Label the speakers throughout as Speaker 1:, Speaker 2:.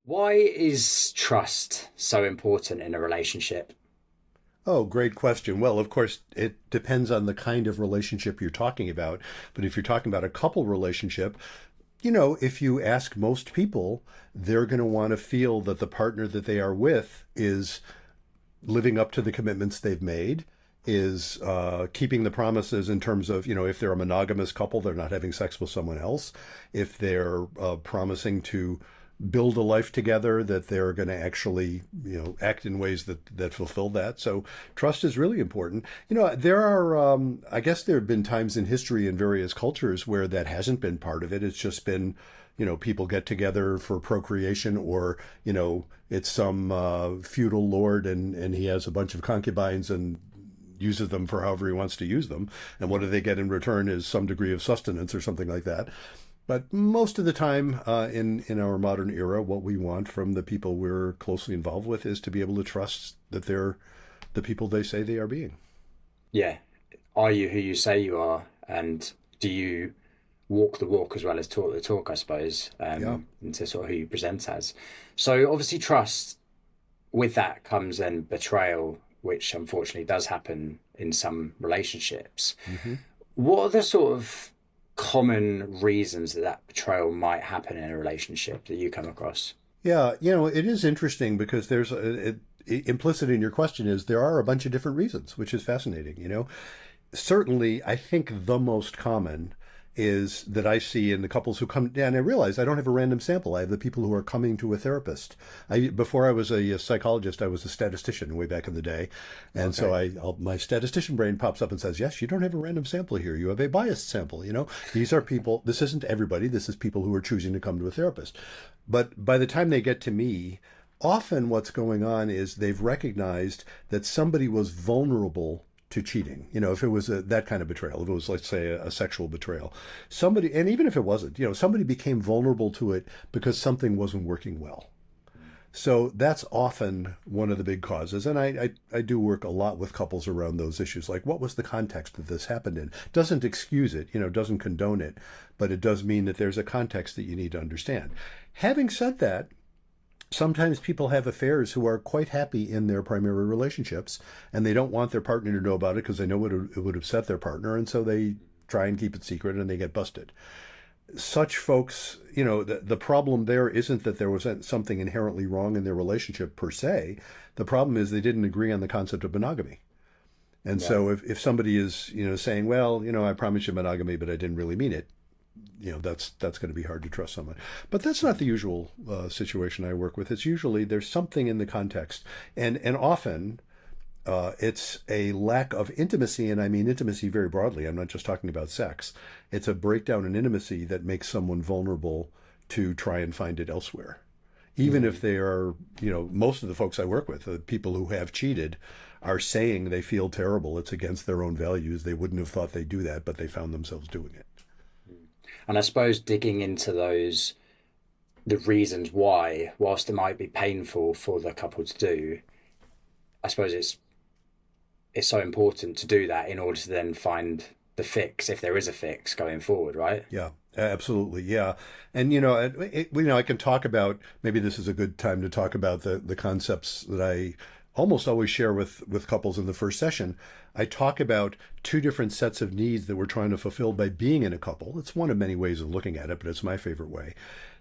Speaker 1: Why is trust so important in a relationship?
Speaker 2: Oh, great question. Well, of course, it depends on the kind of relationship you're talking about. But if you're talking about a couple relationship, if you ask most people, they're going to want to feel that the partner that they are with is living up to the commitments they've made, is keeping the promises in terms of, if they're a monogamous couple, they're not having sex with someone else. If they're promising to build a life together, that they're going to actually, act in ways that fulfill that. So trust is really important. There are, I guess there have been times in history in various cultures where that hasn't been part of it. It's just been, people get together for procreation, or, it's some feudal lord and he has a bunch of concubines and uses them for however he wants to use them. And what do they get in return is some degree of sustenance or something like that. But most of the time, in our modern era, what we want from the people we're closely involved with is to be able to trust that they're the people they say they are being.
Speaker 1: Yeah. Are you who you say you are? And do you walk the walk as well as talk the talk, I suppose,
Speaker 2: Yeah.
Speaker 1: into sort of who you present as? So obviously trust, with that comes then betrayal, which unfortunately does happen in some relationships.
Speaker 2: Hmm.
Speaker 1: What are the sort of common reasons that betrayal might happen in a relationship that you come across?
Speaker 2: Yeah. It is interesting because implicit in your question is there are a bunch of different reasons, which is fascinating. Certainly, I think the most common is that I see in the couples who come, and I realize I don't have a random sample. I have the people who are coming to a therapist. Before I was a psychologist, I was a statistician way back in the day, and so
Speaker 1: Okay.
Speaker 2: my statistician brain pops up and says, "Yes, you don't have a random sample here. You have a biased sample. These are people. This isn't everybody. This is people who are choosing to come to a therapist." But by the time they get to me, often what's going on is they've recognized that somebody was vulnerable to cheating. If it was that kind of betrayal, if it was, let's say, a sexual betrayal, somebody, and even if it wasn't, somebody became vulnerable to it because something wasn't working well. So that's often one of the big causes. And I do work a lot with couples around those issues. Like, what was the context that this happened in? Doesn't excuse it, doesn't condone it, but it does mean that there's a context that you need to understand. Having said that, sometimes people have affairs who are quite happy in their primary relationships, and they don't want their partner to know about it because they know it would upset their partner, and so they try and keep it secret and they get busted. Such folks, the problem there isn't that there was something inherently wrong in their relationship per se. The problem is they didn't agree on the concept of monogamy. And
Speaker 1: Right.
Speaker 2: so if somebody is, saying, well, I promised you monogamy, but I didn't really mean it, that's going to be hard to trust someone. But that's not the usual situation I work with. It's usually there's something in the context, and often it's a lack of intimacy, and I mean intimacy very broadly. I'm not just talking about sex. It's a breakdown in intimacy that makes someone vulnerable to try and find it elsewhere. Even if
Speaker 1: Mm.
Speaker 2: they are, most of the folks I work with, the people who have cheated, are saying they feel terrible. It's against their own values. They wouldn't have thought they'd do that, but they found themselves doing it.
Speaker 1: And I suppose digging into the reasons why, whilst it might be painful for the couple to do, I suppose it's so important to do that in order to then find the fix, if there is a fix going forward, right?
Speaker 2: Yeah, absolutely. Yeah. And, I can talk about, maybe this is a good time to talk about the concepts that I almost always share with couples in the first session. I talk about two different sets of needs that we're trying to fulfill by being in a couple. It's one of many ways of looking at it, but it's my favorite way.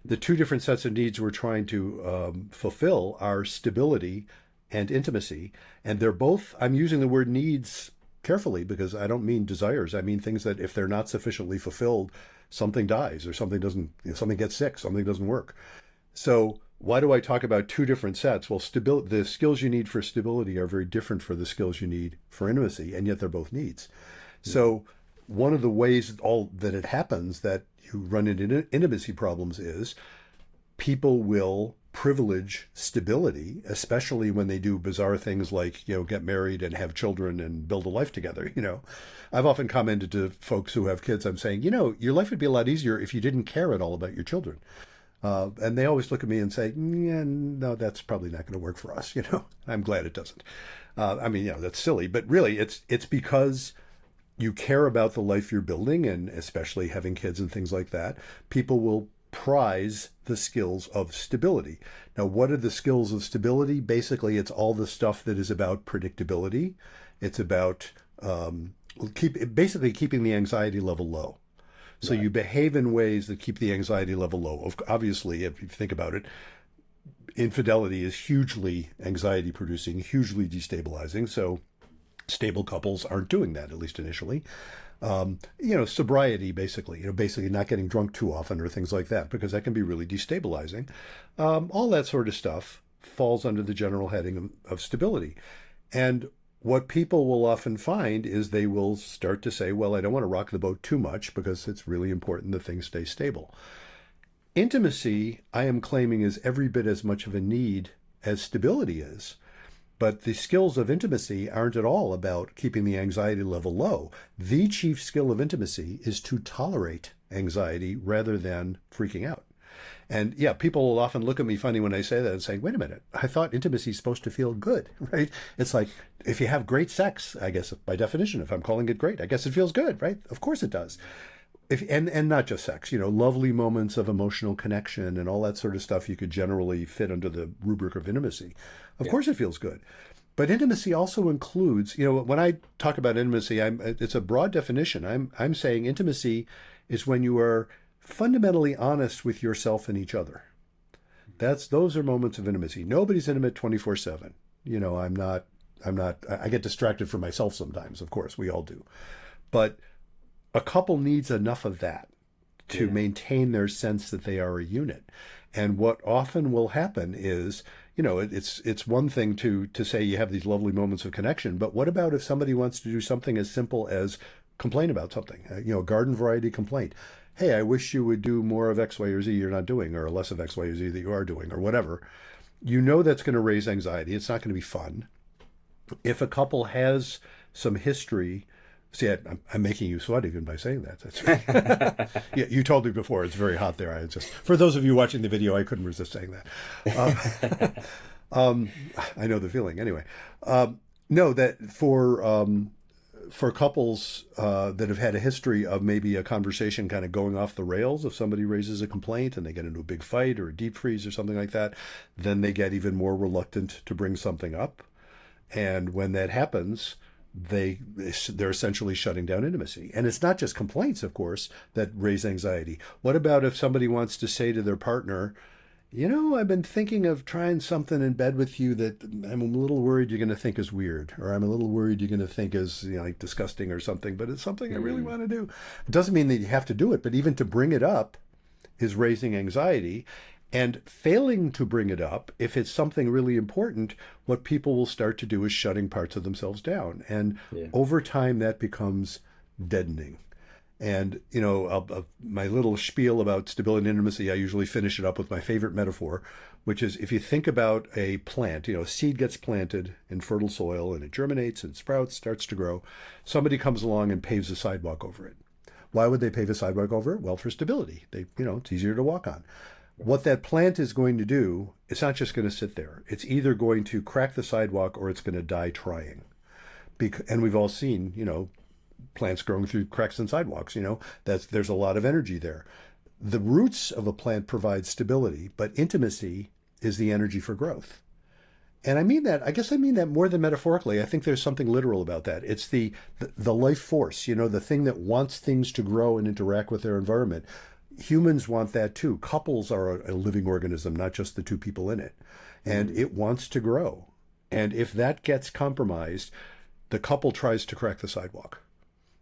Speaker 2: The two different sets of needs we're trying to fulfill are stability and intimacy. And they're both, I'm using the word needs carefully because I don't mean desires. I mean things that if they're not sufficiently fulfilled, something dies or something doesn't, something gets sick, something doesn't work. So why do I talk about two different sets? Well, stability, the skills you need for stability are very different for the skills you need for intimacy, and yet they're both needs. So one of the ways all that it happens that you run into intimacy problems is people will privilege stability, especially when they do bizarre things like, get married and have children and build a life together. I've often commented to folks who have kids, I'm saying, your life would be a lot easier if you didn't care at all about your children. And they always look at me and say, yeah, no, that's probably not going to work for us. I'm glad it doesn't. I mean, that's silly, but really it's because you care about the life you're building, and especially having kids and things like that, people will prize the skills of stability. Now, what are the skills of stability? Basically, it's all the stuff that is about predictability. It's about basically keeping the anxiety level low. So
Speaker 1: Right.
Speaker 2: you behave in ways that keep the anxiety level low. Obviously, if you think about it, infidelity is hugely anxiety producing, hugely destabilizing. So stable couples aren't doing that, at least initially. Sobriety, basically, basically not getting drunk too often or things like that, because that can be really destabilizing. All that sort of stuff falls under the general heading of stability. And what people will often find is they will start to say, well, I don't want to rock the boat too much because it's really important that things stay stable. Intimacy, I am claiming, is every bit as much of a need as stability is. But the skills of intimacy aren't at all about keeping the anxiety level low. The chief skill of intimacy is to tolerate anxiety rather than freaking out. And yeah, people will often look at me funny when I say that and say, wait a minute, I thought intimacy is supposed to feel good, right? It's like if you have great sex, I guess by definition, if I'm calling it great, I guess it feels good, right? Of course it does. And not just sex, lovely moments of emotional connection and all that sort of stuff you could generally fit under the rubric of intimacy. Of
Speaker 1: Yeah.
Speaker 2: course it feels good. But intimacy also includes, when I talk about intimacy, it's a broad definition. I'm saying intimacy is when you are fundamentally honest with yourself and each other. Those are moments of intimacy. Nobody's intimate 24/7. I get distracted from myself sometimes, of course, we all do. But a couple needs enough of that to
Speaker 1: Yeah.
Speaker 2: maintain their sense that they are a unit. And what often will happen is, it's one thing to say you have these lovely moments of connection, but what about if somebody wants to do something as simple as complain about something, a garden variety complaint? Hey, I wish you would do more of X, Y, or Z you're not doing, or less of X, Y, or Z that you are doing, or whatever. That's going to raise anxiety. It's not going to be fun. If a couple has some history, see, I'm making you sweat even by saying that. Yeah, you told me before it's very hot there. For those of you watching the video, I couldn't resist saying that. I know the feeling anyway. No, that for couples that have had a history of maybe a conversation kind of going off the rails, if somebody raises a complaint and they get into a big fight or a deep freeze or something like that, then they get even more reluctant to bring something up. And when that happens, they're essentially shutting down intimacy. And it's not just complaints, of course, that raise anxiety. What about if somebody wants to say to their partner, I've been thinking of trying something in bed with you that I'm a little worried you're going to think is weird, or I'm a little worried you're going to think is like disgusting or something, but it's something I really want to do. It doesn't mean that you have to do it, but even to bring it up is raising anxiety. And failing to bring it up, if it's something really important, what people will start to do is shutting parts of themselves down. And
Speaker 1: Yeah.
Speaker 2: over time, that becomes deadening. And, my little spiel about stability and intimacy, I usually finish it up with my favorite metaphor, which is if you think about a plant, a seed gets planted in fertile soil and it germinates and sprouts, starts to grow. Somebody comes along and paves a sidewalk over it. Why would they pave a sidewalk over it? Well, for stability. It's easier to walk on. What that plant is going to do, it's not just going to sit there. It's either going to crack the sidewalk or it's going to die trying. And we've all seen, plants growing through cracks in sidewalks, there's a lot of energy there. The roots of a plant provide stability, but intimacy is the energy for growth. And I guess I mean that more than metaphorically. I think there's something literal about that. It's the life force, the thing that wants things to grow and interact with their environment. Humans want that too. Couples are a living organism, not just the two people in it. And it wants to grow. And if that gets compromised, the couple tries to crack the sidewalk.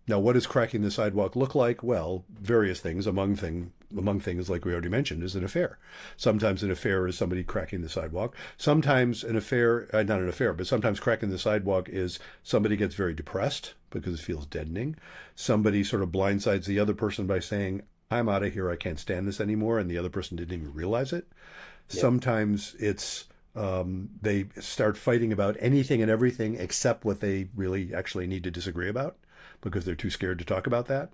Speaker 2: Now, what does cracking the sidewalk look like? Well, various things. Among things, like we already mentioned, is an affair. Sometimes an affair is somebody cracking the sidewalk. Sometimes an affair, not an affair, but sometimes cracking the sidewalk is somebody gets very depressed because it feels deadening. Somebody sort of blindsides the other person by saying, I'm out of here, I can't stand this anymore, and the other person didn't even realize it.
Speaker 1: Yeah.
Speaker 2: Sometimes it's they start fighting about anything and everything except what they really actually need to disagree about because they're too scared to talk about that.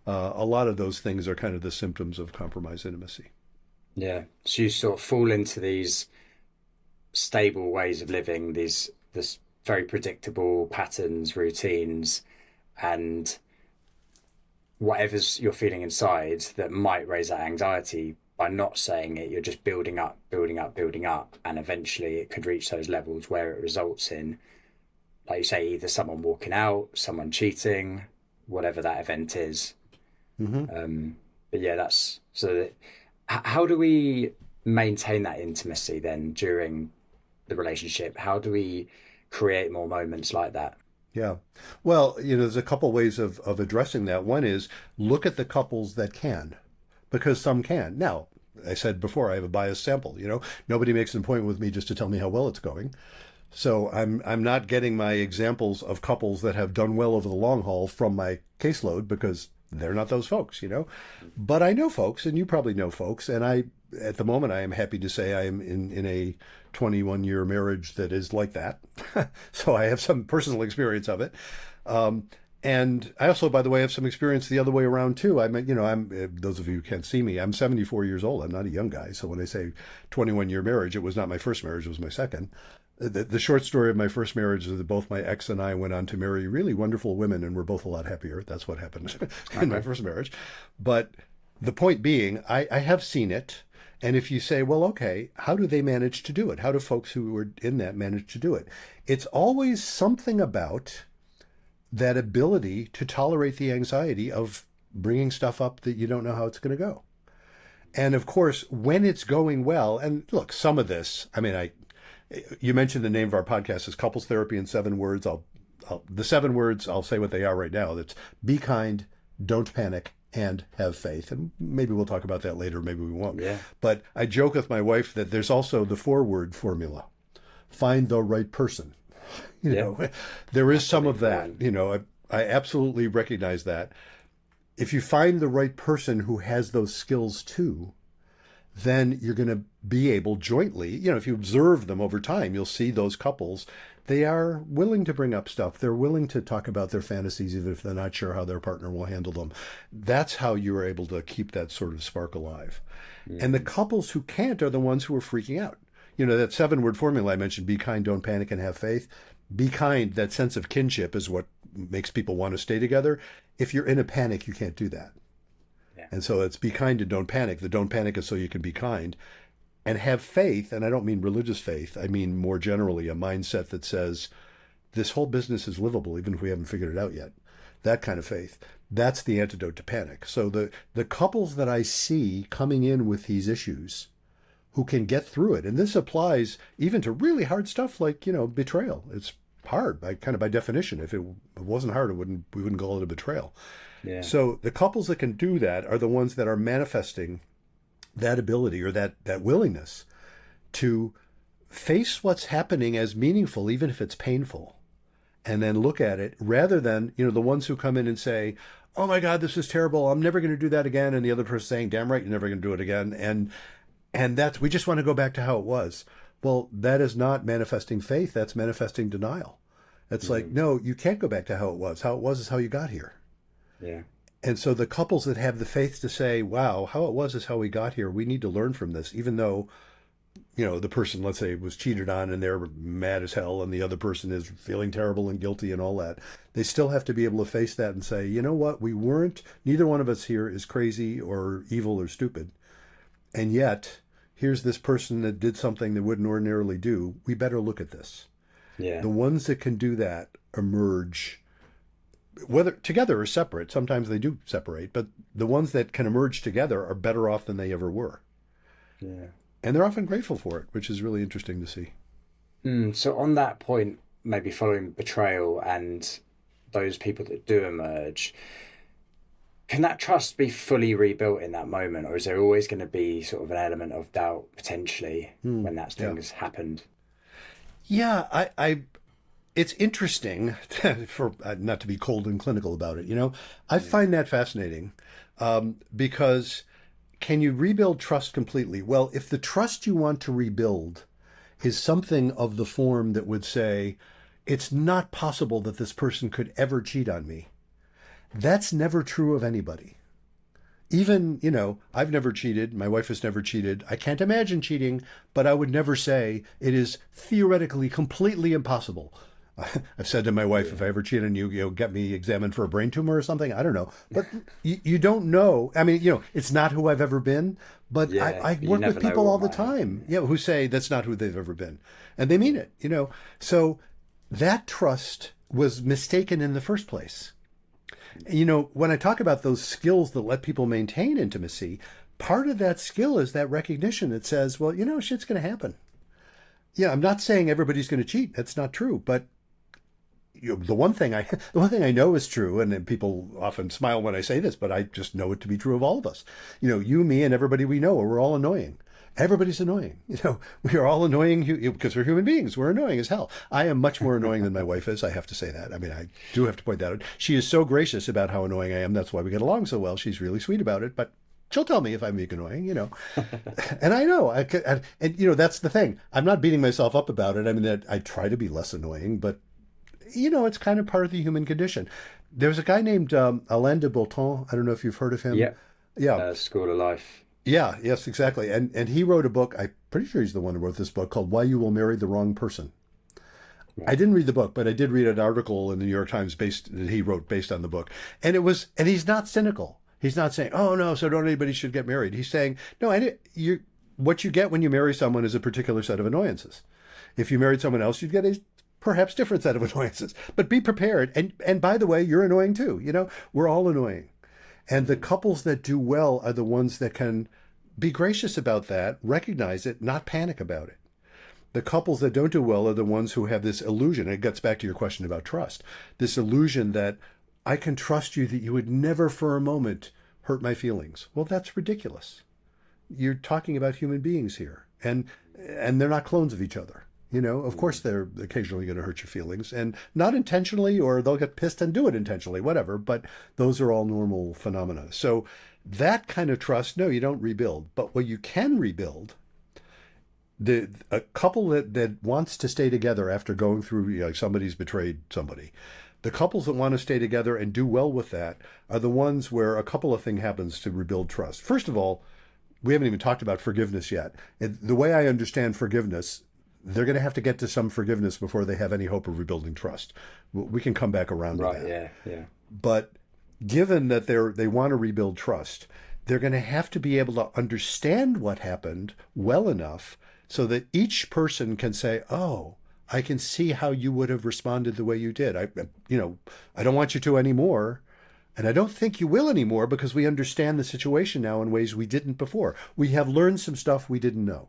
Speaker 2: A lot of those things are kind of the symptoms of compromised intimacy.
Speaker 1: Yeah. So you sort of fall into these stable ways of living, this very predictable patterns, routines, and whatever's you're feeling inside that might raise that anxiety by not saying it, you're just building up, building up, building up, and eventually it could reach those levels where it results in, like you say, either someone walking out, someone cheating, whatever that event is.
Speaker 2: Hmm.
Speaker 1: But yeah, that's so. How do we maintain that intimacy then during the relationship? How do we create more moments like that?
Speaker 2: Yeah. Well, there's a couple ways of addressing that. One is look at the couples that can, because some can. Now, I said before, I have a biased sample. Nobody makes an appointment with me just to tell me how well it's going. So I'm not getting my examples of couples that have done well over the long haul from my caseload because they're not those folks. But I know folks, and you probably know folks, and at the moment, I am happy to say I am in a 21-year marriage that is like that. So I have some personal experience of it. And I also, by the way, have some experience the other way around too. I'm those of you who can't see me, I'm 74 years old. I'm not a young guy. So when I say 21-year marriage, it was not my first marriage, it was my second. The short story of my first marriage is that both my ex and I went on to marry really wonderful women, and we're both a lot happier. That's what happened in my first marriage. But the point being, I have seen it. And if you say, well, okay, how do they manage to do it? How do folks who are in that manage to do it? It's always something about that ability to tolerate the anxiety of bringing stuff up that you don't know how it's going to go. And of course, when it's going well, and look, some of this, you mentioned the name of our podcast is Couples Therapy in 7 words. The 7 words, I'll say what they are right now. That's be kind, don't panic, and have faith. And maybe we'll talk about that later, maybe we won't.
Speaker 1: Yeah.
Speaker 2: But I joke with my wife that there's also the 4-word formula. Find the right person. There is some of that. I absolutely recognize that. If you find the right person who has those skills too, then you're going to be able jointly, if you observe them over time, you'll see those couples, they are willing to bring up stuff. They're willing to talk about their fantasies, even if they're not sure how their partner will handle them. That's how you're able to keep that sort of spark alive. Mm-hmm. And the couples who can't are the ones who are freaking out. That 7-word formula I mentioned, be kind, don't panic, and have faith. Be kind, that sense of kinship is what makes people want to stay together. If you're in a panic, you can't do that.
Speaker 1: Yeah.
Speaker 2: And so it's be kind and don't panic. The don't panic is so you can be kind. And have faith, and I don't mean religious faith, I mean more generally a mindset that says, this whole business is livable even if we haven't figured it out yet. That kind of faith. That's the antidote to panic. So the couples that I see coming in with these issues who can get through it, and this applies even to really hard stuff like, betrayal. It's hard by definition. If it wasn't hard, we wouldn't call it a betrayal.
Speaker 1: Yeah.
Speaker 2: So the couples that can do that are the ones that are manifesting that ability or that willingness to face what's happening as meaningful, even if it's painful, and then look at it rather than, the ones who come in and say, oh my God, this is terrible. I'm never going to do that again. And the other person saying, damn right, you're never going to do it again. And that's, we just want to go back to how it was. Well, that is not manifesting faith. That's manifesting denial. It's like, no, you can't go back to how it was. How it was is how you got here.
Speaker 1: Yeah.
Speaker 2: And so the couples that have the faith to say, wow, how it was is how we got here. We need to learn from this, even though, the person, let's say, was cheated on and they're mad as hell and the other person is feeling terrible and guilty and all that. They still have to be able to face that and say, you know what, neither one of us here is crazy or evil or stupid. And yet, here's this person that did something they wouldn't ordinarily do. We better look at this.
Speaker 1: Yeah.
Speaker 2: The ones that can do that emerge, whether together or separate. Sometimes they do separate, but the ones that can emerge together are better off than they ever were.
Speaker 1: Yeah.
Speaker 2: And they're often grateful for it, which is really interesting to see.
Speaker 1: So on that point, maybe following betrayal and those people that do emerge, can that trust be fully rebuilt in that moment, or is there always going to be sort of an element of doubt potentially when that thing has happened?
Speaker 2: Yeah, it's interesting for not to be cold and clinical about it. I find that fascinating because can you rebuild trust completely? Well, if the trust you want to rebuild is something of the form that would say, it's not possible that this person could ever cheat on me. That's never true of anybody. Even, I've never cheated. My wife has never cheated. I can't imagine cheating, but I would never say it is theoretically completely impossible. I've said to my wife, if
Speaker 1: Yeah.
Speaker 2: I ever cheat on you, get me examined for a brain tumor or something. I don't know, but you don't know. I mean, it's not who I've ever been, but
Speaker 1: Yeah.
Speaker 2: I
Speaker 1: You
Speaker 2: work with
Speaker 1: never know
Speaker 2: people
Speaker 1: what
Speaker 2: all the
Speaker 1: might
Speaker 2: time,
Speaker 1: happen.
Speaker 2: who say that's not who they've ever been, and they mean
Speaker 1: Yeah.
Speaker 2: it. So that trust was mistaken in the first place. When I talk about those skills that let people maintain intimacy, part of that skill is that recognition that says, well, shit's going to happen. Yeah, I'm not saying everybody's going to cheat. That's not true. But the one thing I the one thing I know is true, and people often smile when I say this, but I just know it to be true of all of us. You, me, and everybody we know, we're all annoying. Everybody's annoying. We are all annoying because we're human beings. We're annoying as hell. I am much more annoying than my wife is. I have to say that. I mean, I do have to point that out. She is so gracious about how annoying I am. That's why we get along so well. She's really sweet about it, but she'll tell me if I'm being annoying. And I know, and that's the thing. I'm not beating myself up about it. I mean, I try to be less annoying, but it's kind of part of the human condition. There's a guy named Alain de Botton. I don't know if you've heard of him.
Speaker 1: Yeah.
Speaker 2: Yeah,
Speaker 1: School of Life.
Speaker 2: yeah, yes, exactly. And he wrote a book. I'm pretty sure he's the one who wrote this book called "Why You Will Marry the Wrong Person." I
Speaker 1: Right.
Speaker 2: didn't read the book, but I did read an article in the New York Times that he wrote based on the book. And he's not cynical. He's not saying, "Oh no, so don't anybody should get married." He's saying, "No, what you get when you marry someone is a particular set of annoyances. If you married someone else, you'd get a perhaps different set of annoyances. But be prepared. And by the way, you're annoying too. We're all annoying. And the couples that do well are the ones that can be gracious about that, recognize it, not panic about it. The couples that don't do well are the ones who have this illusion. It gets back to your question about trust. This illusion that I can trust you that you would never for a moment hurt my feelings. Well, that's ridiculous. You're talking about human beings here, and they're not clones of each other. Of course they're occasionally going to hurt your feelings, and not intentionally, or they'll get pissed and do it intentionally, whatever. But those are all normal phenomena. So that kind of trust, no, you don't rebuild. But what you can rebuild, a couple that wants to stay together after going through, somebody's betrayed somebody. The couples that want to stay together and do well with that are the ones where a couple of things happens to rebuild trust. First of all, we haven't even talked about forgiveness yet. The way I understand forgiveness, they're going to have to get to some forgiveness before they have any hope of rebuilding trust. We can come back around to
Speaker 1: Right.
Speaker 2: that.
Speaker 1: Yeah. Yeah.
Speaker 2: But given that they want to rebuild trust, they're going to have to be able to understand what happened well enough so that each person can say, "Oh, I can see how you would have responded the way you did. I don't want you to anymore. And I don't think you will anymore because we understand the situation now in ways we didn't before. We have learned some stuff we didn't know."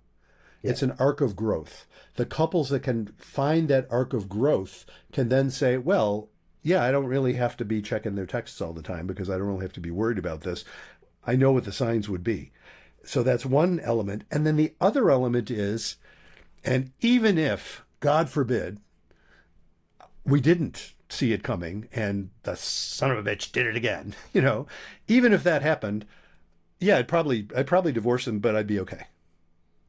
Speaker 1: Yeah.
Speaker 2: It's an arc of growth. The couples that can find that arc of growth can then say, well, yeah, I don't really have to be checking their texts all the time because I don't really have to be worried about this. I know what the signs would be. So that's one element. And then the other element is, and even if, God forbid, we didn't see it coming and the son of a bitch did it again, even if that happened, yeah, I'd probably divorce him, but I'd be okay.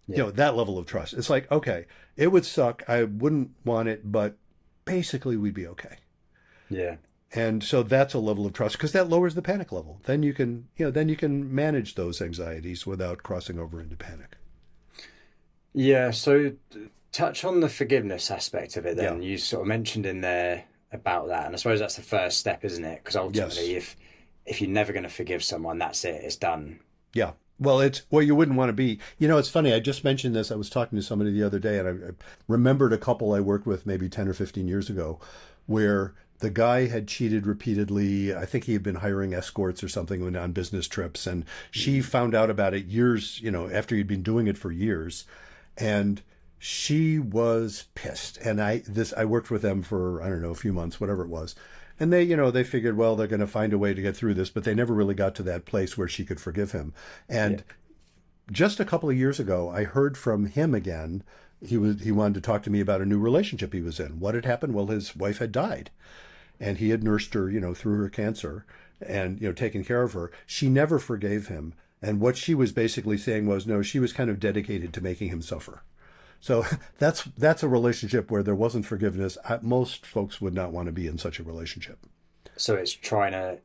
Speaker 1: Yeah.
Speaker 2: That level of trust. It's like, okay, it would suck. I wouldn't want it, but basically we'd be okay.
Speaker 1: Yeah.
Speaker 2: And so that's a level of trust because that lowers the panic level. Then you can, manage those anxieties without crossing over into panic.
Speaker 1: Yeah. So touch on the forgiveness aspect of it
Speaker 2: Yeah.
Speaker 1: then. You sort of mentioned in there about that. And I suppose that's the first step, isn't it? Because
Speaker 2: Yes.
Speaker 1: ultimately, if you're never going to forgive someone, that's it. It's done.
Speaker 2: Yeah. Well, you wouldn't want to be. It's funny. I just mentioned this. I was talking to somebody the other day, and I remembered a couple I worked with maybe 10 or 15 years ago, where the guy had cheated repeatedly. I think he had been hiring escorts or something on business trips, and she found out about it years, after he'd been doing it for years, and she was pissed. And I worked with them for, I don't know, a few months, whatever it was. And they figured, well, they're going to find a way to get through this, but they never really got to that place where she could forgive him.
Speaker 1: Yeah.
Speaker 2: And just a couple of years ago, I heard from him again. He wanted to talk to me about a new relationship he was in. What had happened? Well, his wife had died, and he had nursed her, through her cancer, and taken care of her. She never forgave him, and what she was basically saying was, no, she was kind of dedicated to making him suffer. So that's a relationship where there wasn't forgiveness. Most folks would not want to be in such a relationship.
Speaker 1: So it's trying to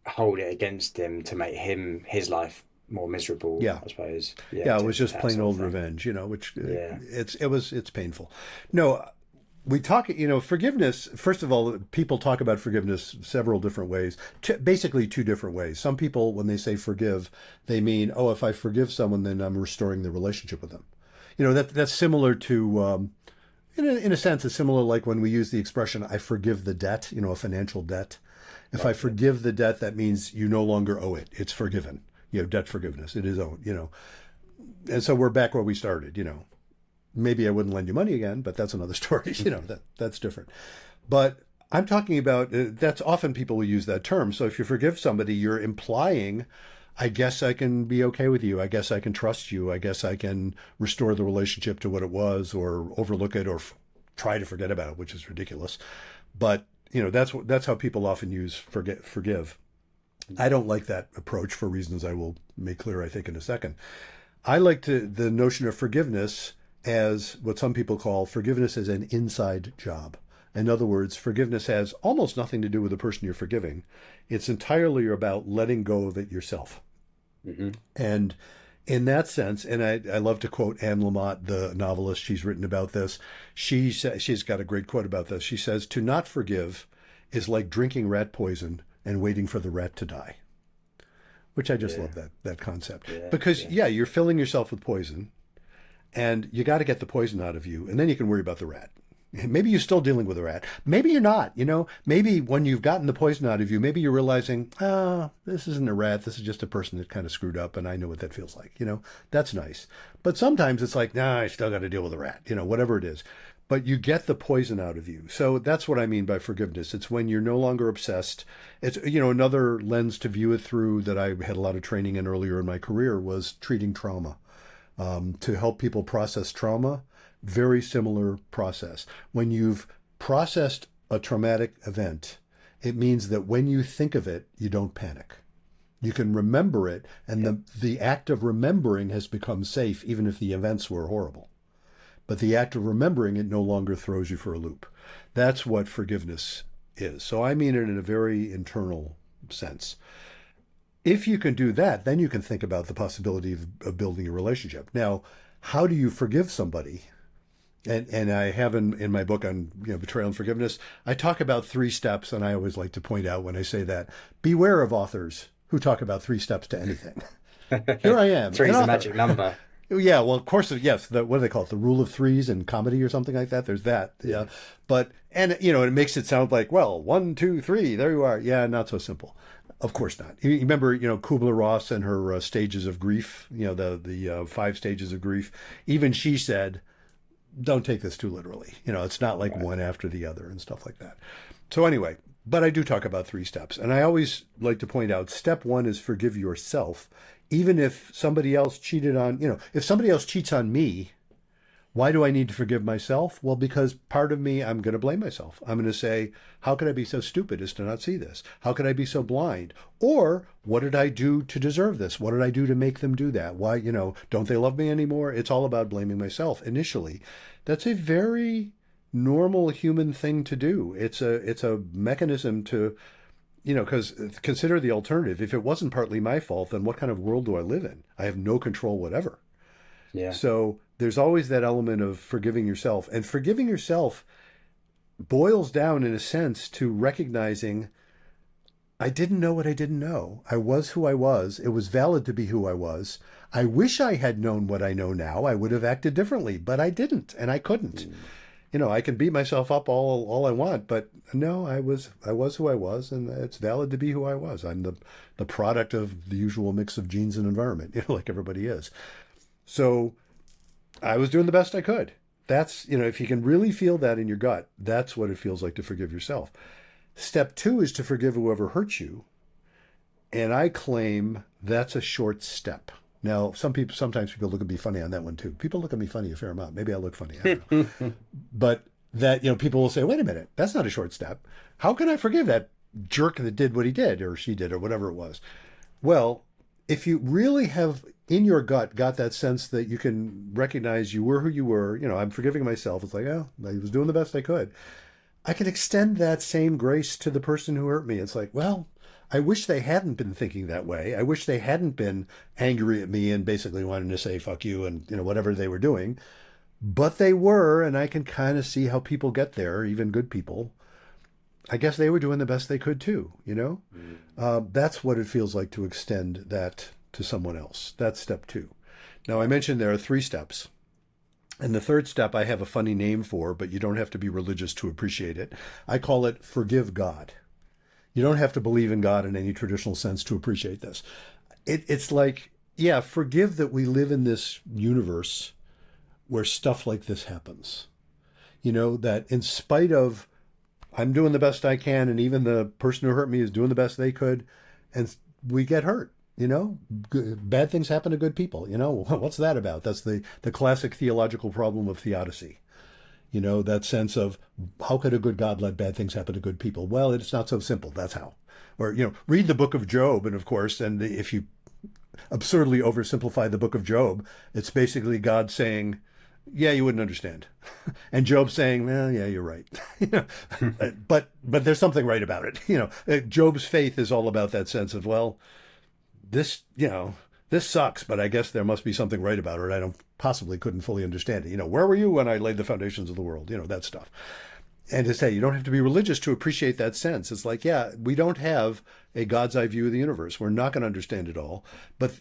Speaker 1: hold it against him to make his life more miserable,
Speaker 2: Yeah,
Speaker 1: I suppose. Yeah.
Speaker 2: yeah, it was just
Speaker 1: That
Speaker 2: plain
Speaker 1: sort of
Speaker 2: old
Speaker 1: thing.
Speaker 2: revenge, which
Speaker 1: Yeah.
Speaker 2: it's painful. No, we talk, forgiveness. First of all, people talk about forgiveness several different ways, basically two different ways. Some people, when they say forgive, they mean, oh, if I forgive someone, then I'm restoring the relationship with them. That's similar to, in a sense, it's similar like when we use the expression, I forgive the debt, a financial debt. If I
Speaker 1: Right.
Speaker 2: forgive the debt, that means you no longer owe it. It's forgiven. Debt forgiveness. It is owed. And so we're back where we started. Maybe I wouldn't lend you money again, but that's another story. That's different. But I'm talking about that's often people will use that term. So if you forgive somebody, you're implying, I guess I can be okay with you. I guess I can trust you. I guess I can restore the relationship to what it was, or overlook it, or try to forget about it, which is ridiculous. But that's how people often use forgive. I don't like that approach for reasons I will make clear, I think, in a second. I like the notion of forgiveness as what some people call forgiveness as an inside job. In other words, forgiveness has almost nothing to do with the person you're forgiving. It's entirely about letting go of it yourself.
Speaker 1: Hmm.
Speaker 2: And in that sense, and I love to quote Anne Lamott, the novelist, she's written about this. She's got a great quote about this. She says, to not forgive is like drinking rat poison and waiting for the rat to die, which I just
Speaker 1: Yeah.
Speaker 2: love that concept.
Speaker 1: Yeah.
Speaker 2: Because,
Speaker 1: Yeah.
Speaker 2: yeah, you're filling yourself with poison, and you got to get the poison out of you, and then you can worry about the rat. Maybe you're still dealing with a rat. Maybe you're not. Maybe when you've gotten the poison out of you, maybe you're realizing, this isn't a rat. This is just a person that kind of screwed up, and I know what that feels like. That's nice. But sometimes it's like, nah, I still got to deal with a rat. Whatever it is. But you get the poison out of you. So that's what I mean by forgiveness. It's when you're no longer obsessed. It's another lens to view it through that I had a lot of training in earlier in my career was treating trauma. To help people process trauma, very similar process. When you've processed a traumatic event, it means that when you think of it, you don't panic. You can remember it, and
Speaker 1: Yeah.
Speaker 2: the act of remembering has become safe, even if the events were horrible. But the act of remembering it no longer throws you for a loop. That's what forgiveness is. So I mean it in a very internal sense. If you can do that, then you can think about the possibility of building a relationship. Now, how do you forgive somebody? And I have in my book on betrayal and forgiveness, I talk about 3 steps, and I always like to point out when I say that, beware of authors who talk about 3 steps to anything. Here I am, an
Speaker 1: Three's the
Speaker 2: author.
Speaker 1: magic number.
Speaker 2: Yeah, well, of course, yes. What do they call it? The rule of threes in comedy or something like that. There's that. Yeah, but it makes it sound like, well, 1, 2, 3, there you are. Yeah, not so simple. Of course not. You remember, Kubler-Ross and her stages of grief. The 5 stages of grief. Even she said, don't take this too literally. It's not like
Speaker 1: Right.
Speaker 2: one after the other and stuff like that. So anyway, but I do talk about 3 steps, and I always like to point out step 1 is forgive yourself. Even if somebody else cheated on, if somebody else cheats on me, why do I need to forgive myself? Well, because part of me, I'm going to blame myself. I'm going to say, how could I be so stupid as to not see this? How could I be so blind? Or what did I do to deserve this? What did I do to make them do that? Why, don't they love me anymore? It's all about blaming myself initially. That's a very normal human thing to do. It's a mechanism to, because consider the alternative. If it wasn't partly my fault, then what kind of world do I live in? I have no control whatever.
Speaker 1: Yeah.
Speaker 2: So there's always that element of forgiving yourself. And forgiving yourself boils down, in a sense, to recognizing I didn't know what I didn't know. I was who I was. It was valid to be who I was. I wish I had known what I know now. I would have acted differently, but I didn't, and I couldn't.
Speaker 1: Mm.
Speaker 2: I can beat myself up all I want, but no, I was who I was, and it's valid to be who I was. I'm the product of the usual mix of genes and environment, like everybody is. So I was doing the best I could. That's, if you can really feel that in your gut, that's what it feels like to forgive yourself. Step 2 is to forgive whoever hurt you. And I claim that's a short step. Now, sometimes people look at me funny on that one too. People look at me funny a fair amount. Maybe I look funny. I don't know. But that, people will say, wait a minute, that's not a short step. How can I forgive that jerk that did what he did or she did or whatever it was? Well, if you really have in your gut got that sense that you can recognize you were who you were, I'm forgiving myself. It's like, oh, I was doing the best I could. I can extend that same grace to the person who hurt me. It's like, well, I wish they hadn't been thinking that way. I wish they hadn't been angry at me and basically wanting to say fuck you and whatever they were doing. But they were, and I can kind of see how people get there, even good people. I guess they were doing the best they could too, you know?
Speaker 1: Mm.
Speaker 2: That's what it feels like to extend that to someone else. That's step two. Now, I mentioned there are three steps. And the third step I have a funny name for, but you don't have to be religious to appreciate it. I call it forgive God. You don't have to believe in God in any traditional sense to appreciate this. It's like, yeah, forgive that we live in this universe where stuff like this happens. You know, that in spite of I'm doing the best I can, and even the person who hurt me is doing the best they could, and we get hurt. You know, bad things happen to good people. You know, what's that about? That's the classic theological problem of theodicy. You know, that sense of how could a good God let bad things happen to good people? Well, it's not so simple. That's how. Or, you know, read the book of Job, and of course, and if you absurdly oversimplify the book of Job, it's basically God saying, yeah, you wouldn't understand. And Job saying, well, yeah, you're right. You know, but there's something right about it. You know, Job's faith is all about that sense of, well, this, you know, this sucks, but I guess there must be something right about it. I don't possibly couldn't fully understand it. You know, where were you when I laid the foundations of the world? You know, that stuff. And to say you don't have to be religious to appreciate that sense. It's like, yeah, we don't have a God's eye view of the universe. We're not going to understand it all. But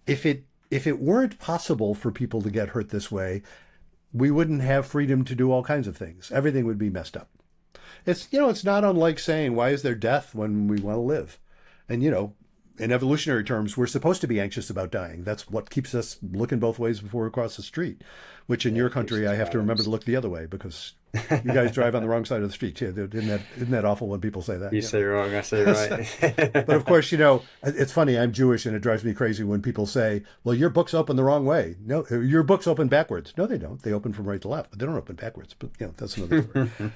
Speaker 2: if it weren't possible for people to get hurt this way, we wouldn't have freedom to do all kinds of things. Everything would be messed up. It's, you know, it's not unlike saying, why is there death when we want to live? And, you know, in evolutionary terms, we're supposed to be anxious about dying. That's what keeps us looking both ways before we cross the street, which in
Speaker 1: Yeah,
Speaker 2: your
Speaker 1: it keeps
Speaker 2: country,
Speaker 1: us
Speaker 2: I have to remember to
Speaker 1: balanced.
Speaker 2: look the other way because you guys drive on the wrong side of the street. Yeah, isn't that awful when people say that?
Speaker 1: You say wrong, I say
Speaker 2: But of
Speaker 1: right.
Speaker 2: course, you know, it's funny. I'm Jewish, and it drives me crazy when people say, "Well, your books open the wrong way." No, your books open backwards. No, they don't. They open from right to left, but they don't open backwards. But you know, that's another story.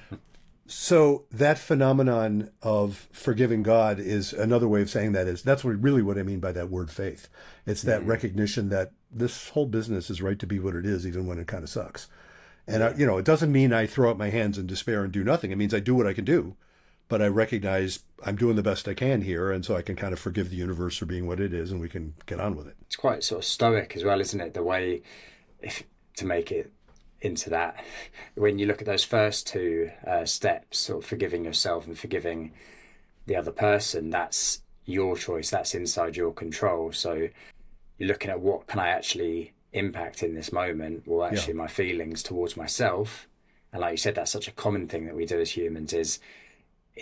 Speaker 2: So that phenomenon of forgiving God is another way of saying that is that's what I mean by that word faith. It's that
Speaker 1: Mm,
Speaker 2: recognition that this whole business is right to be what it is, even when it kind of sucks. And
Speaker 1: yeah.
Speaker 2: you know, it doesn't mean I throw up my hands in despair and do nothing. It means I do what I can do, but I recognize I'm doing the best I can here, and so I can kind of forgive the universe for being what it is, and we can get on with it.
Speaker 1: It's quite sort of stoic as well, isn't it? The way, if to make it into that, when you look at those first two steps, sort of forgiving yourself and forgiving the other person, that's your choice. That's inside your control. So you're looking at what can I actually impact in this moment? Well,
Speaker 2: Yeah,
Speaker 1: actually, my feelings towards myself. And like you said, that's such a common thing that we do as humans is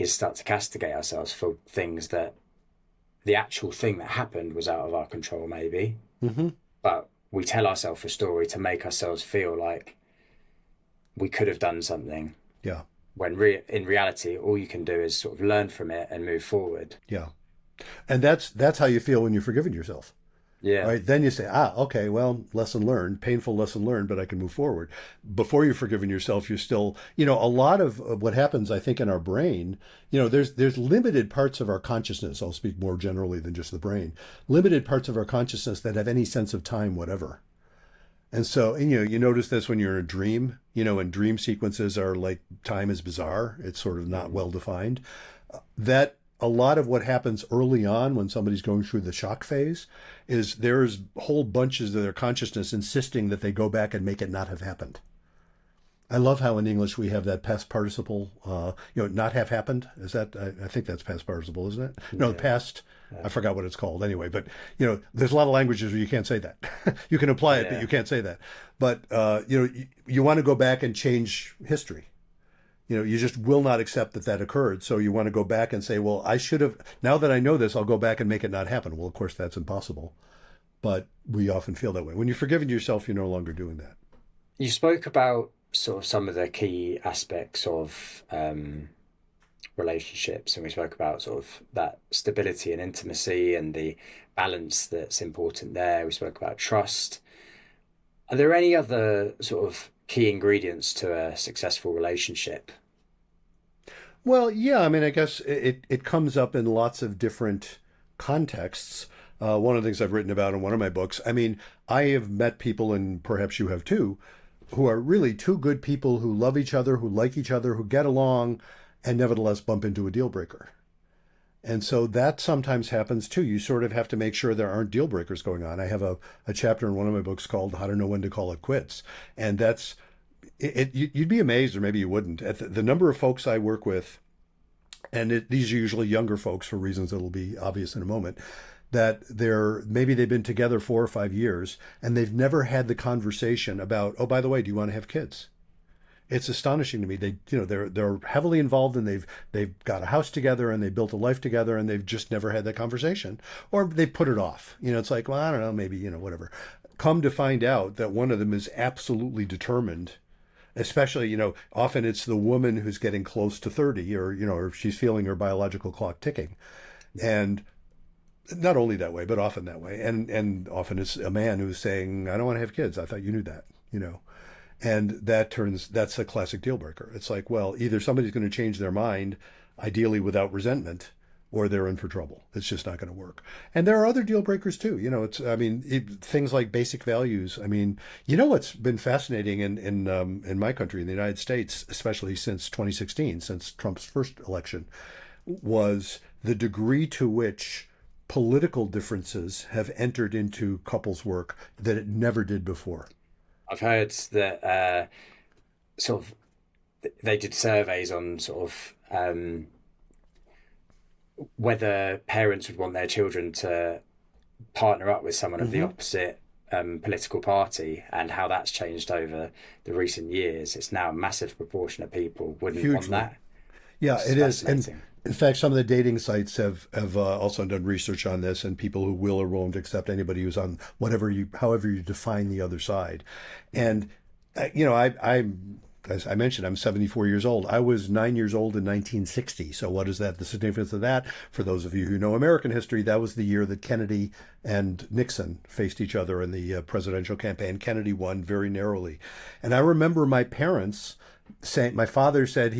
Speaker 1: start to castigate ourselves for things that the actual thing that happened was out of our control, maybe.
Speaker 2: hmm
Speaker 1: But we tell ourselves a story to make ourselves feel like we could have done something.
Speaker 2: yeah,
Speaker 1: When in reality, all you can do is sort of learn from it and move forward.
Speaker 2: yeah. And that's how you feel when you're forgiving yourself.
Speaker 1: Yeah.
Speaker 2: Right? Then you say, okay, well, lesson learned, painful lesson learned, but I can move forward. Before you've forgiven yourself, you're still, you know, a lot of what happens, I think, in our brain, you know, there's limited parts of our consciousness. I'll speak more generally than just the brain. Limited parts of our consciousness that have any sense of time, whatever. And so, and, you know, you notice this when you're in a dream, you know, and dream sequences are like time is bizarre. It's sort of not
Speaker 1: Mm.
Speaker 2: well defined. That a lot of what happens early on when somebody's going through the shock phase is there's whole bunches of their consciousness insisting that they go back and make it not have happened. I love how in English we have that past participle, you know, not have happened. Is that, I think that's past participle, isn't it? No, the
Speaker 1: Yeah.
Speaker 2: past, I
Speaker 1: Yeah.
Speaker 2: forgot what it's called anyway, but, you know, there's a lot of languages where you can't say that. You can apply it, but
Speaker 1: Yeah.
Speaker 2: you can't say that. But, you know, you want to go back and change history. You know, you just will not accept that that occurred. So you want to go back and say, well, I should have, now that I know this, I'll go back and make it not happen. Well, of course, that's impossible. But we often feel that way. When you're forgiving yourself, you're no longer doing that.
Speaker 1: You spoke about sort of some of the key aspects of relationships, and we spoke about sort of that stability and intimacy and the balance that's important there. We spoke about trust. Are there any other sort of key ingredients to a successful relationship?
Speaker 2: Well, yeah, I mean, I guess it comes up in lots of different contexts. One of the things I've written about in one of my books, I mean, I have met people, and perhaps you have too, who are really two good people who love each other, who like each other, who get along, and nevertheless bump into a deal breaker. And so that sometimes happens too. You sort of have to make sure there aren't deal breakers going on. I have a chapter in one of my books called How to Know When to Call It Quits. And that's you'd be amazed, or maybe you wouldn't, at the number of folks I work with, and these are usually younger folks for reasons that'll be obvious in a moment, that maybe they've been together 4 or 5 years and they've never had the conversation about, oh, by the way, do you want to have kids? It's astonishing to me. They're heavily involved, and they've got a house together and they built a life together, and they've just never had that conversation, or they put it off. It's like, well, I don't know, maybe, whatever. Come to find out that one of them is absolutely determined. Especially, often it's the woman who's getting close to 30, or she's feeling her biological clock ticking. And not only that way, but often that way. And often it's a man who's saying, I don't want to have kids. I thought you knew that. And that's a classic deal breaker. It's like, well, either somebody's going to change their mind, ideally without resentment, or they're in for trouble. It's just not going to work. And there are other deal breakers too. Things like basic values. What's been fascinating in my country, in the United States, especially since 2016, since Trump's first election, was the degree to which political differences have entered into couples' work that it never did before.
Speaker 1: I've heard that sort of they did surveys on sort of whether parents would want their children to partner up with someone of the
Speaker 2: Mm-hmm.
Speaker 1: opposite political party, and how that's changed over the recent years. It's now a massive proportion of people wouldn't want
Speaker 2: Hugely.
Speaker 1: that.
Speaker 2: Yeah,
Speaker 1: It's
Speaker 2: it is. And
Speaker 1: fascinating.
Speaker 2: in fact, some of the dating sites have also done research on this, and people who will or won't accept anybody who's on however you define the other side. And as I mentioned, I'm 74 years old. I was 9 years old in 1960. So what is that? The significance of that, for those of you who know American history, that was the year that Kennedy and Nixon faced each other in the presidential campaign. Kennedy won very narrowly. And I remember my parents saying, my father said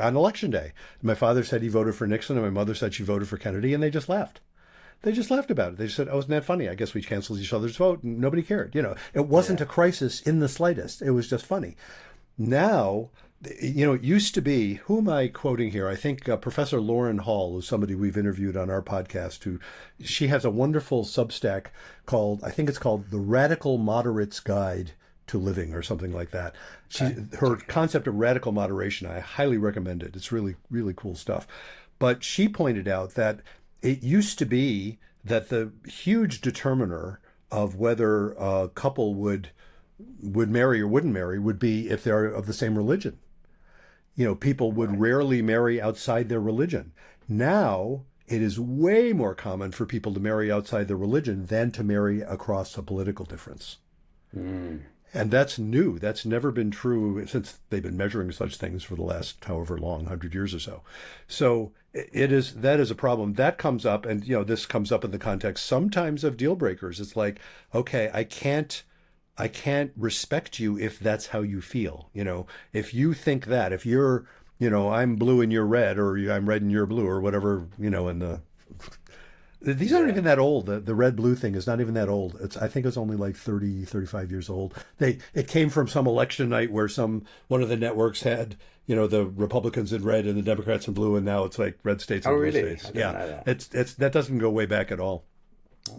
Speaker 2: on election day, my father said he voted for Nixon, and my mother said she voted for Kennedy, and they just laughed. They just laughed about it. They just said, "Oh, isn't that funny? I guess we canceled each other's vote," and nobody cared. It wasn't
Speaker 1: Yeah.
Speaker 2: a crisis in the slightest. It was just funny. Now, it used to be, who am I quoting here? I think Professor Lauren Hall is somebody we've interviewed on our podcast, she has a wonderful Substack I think it's called The Radical Moderate's Guide to Living, or something like that. Her concept of radical moderation, I highly recommend it. It's really, really cool stuff. But she pointed out that it used to be that the huge determiner of whether a couple would marry or wouldn't marry would be if they're of the same religion. People would
Speaker 1: Right.
Speaker 2: rarely marry outside their religion. Now, it is way more common for people to marry outside their religion than to marry across a political difference.
Speaker 1: Mm.
Speaker 2: And that's new. That's never been true since they've been measuring such things for the last however long, 100 years or so. So that is a problem. That comes up, and this comes up in the context sometimes of deal breakers. It's like, okay, I can't respect you if that's how you feel. If you think that, if you're, I'm blue and you're red, or I'm red and you're blue, or whatever, in these aren't
Speaker 1: Yeah.
Speaker 2: even that old. The red blue thing is not even that old. I think it's only like 30, 35 years old. It came from some election night where one of the networks had, the Republicans in red and the Democrats in blue, and now it's like red states
Speaker 1: Oh,
Speaker 2: and blue
Speaker 1: really? I
Speaker 2: states.
Speaker 1: didn't
Speaker 2: Yeah.
Speaker 1: know that.
Speaker 2: It's that doesn't go way back at all.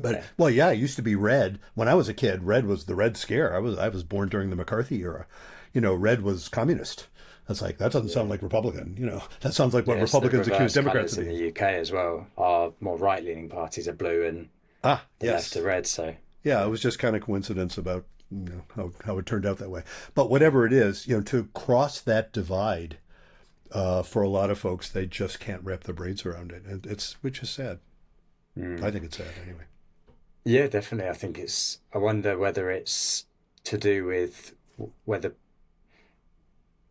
Speaker 2: But
Speaker 1: Okay.
Speaker 2: well, yeah, it used to be red. When I was a kid, red was the Red Scare. I was born during the McCarthy era. Red was communist. That's like, that doesn't sound
Speaker 1: Yeah.
Speaker 2: like Republican. That sounds like what
Speaker 1: Yes, the
Speaker 2: Republicans accuse
Speaker 1: reverse
Speaker 2: Democrats
Speaker 1: colours
Speaker 2: of
Speaker 1: in the
Speaker 2: being.
Speaker 1: UK as well. Our more right-leaning parties are blue and
Speaker 2: Ah,
Speaker 1: the left are
Speaker 2: yes.
Speaker 1: red. So
Speaker 2: Yeah, it
Speaker 1: yeah.
Speaker 2: was just kind of coincidence about how it turned out that way. But whatever it is, to cross that divide, for a lot of folks, they just can't wrap their brains around it, and which is sad. I
Speaker 1: Mm.
Speaker 2: think it's sad anyway.
Speaker 1: Yeah, definitely. I think I wonder whether it's to do with whether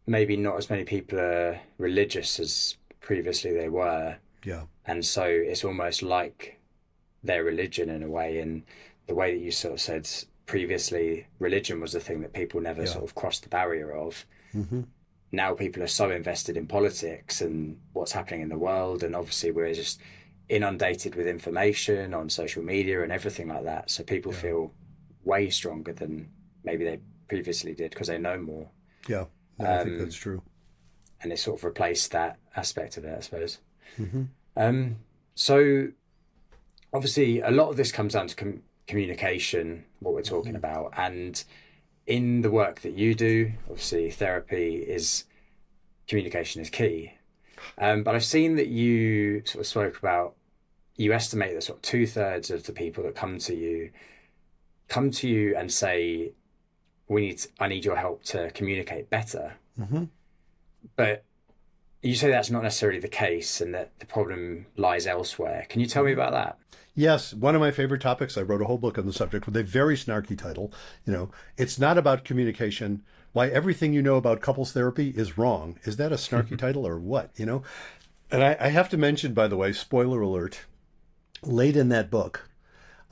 Speaker 1: maybe not as many people are religious as previously they were,
Speaker 2: Yeah,
Speaker 1: and so it's almost like their religion in a way. And the way that you sort of said previously, religion was the thing that people never
Speaker 2: yeah,
Speaker 1: sort of crossed the barrier of.
Speaker 2: hmm
Speaker 1: Now people are so invested in politics and what's happening in the world, and obviously we're just inundated with information on social media and everything like that. So people
Speaker 2: yeah,
Speaker 1: feel way stronger than maybe they previously did because they know more.
Speaker 2: yeah. No, I think that's
Speaker 1: Um,
Speaker 2: true.
Speaker 1: and it sort of replaced that aspect of it, I suppose.
Speaker 2: Hmm
Speaker 1: Um, so obviously, a lot of this comes down to communication, what we're talking
Speaker 2: hmm
Speaker 1: about, and in the work that you do, obviously therapy is communication is key. But I've seen that you sort of spoke about you estimate that sort of two-thirds of the people that come to you and say, I need your help to communicate better.
Speaker 2: Mm-hmm.
Speaker 1: But you say that's not necessarily the case and that the problem lies elsewhere. Can you tell me about that?
Speaker 2: Yes, one of my favorite topics. I wrote a whole book on the subject with a very snarky title. It's not about communication. Why everything you know about couples therapy is wrong. Is that a snarky title or what? And I have to mention, by the way, spoiler alert, late in that book,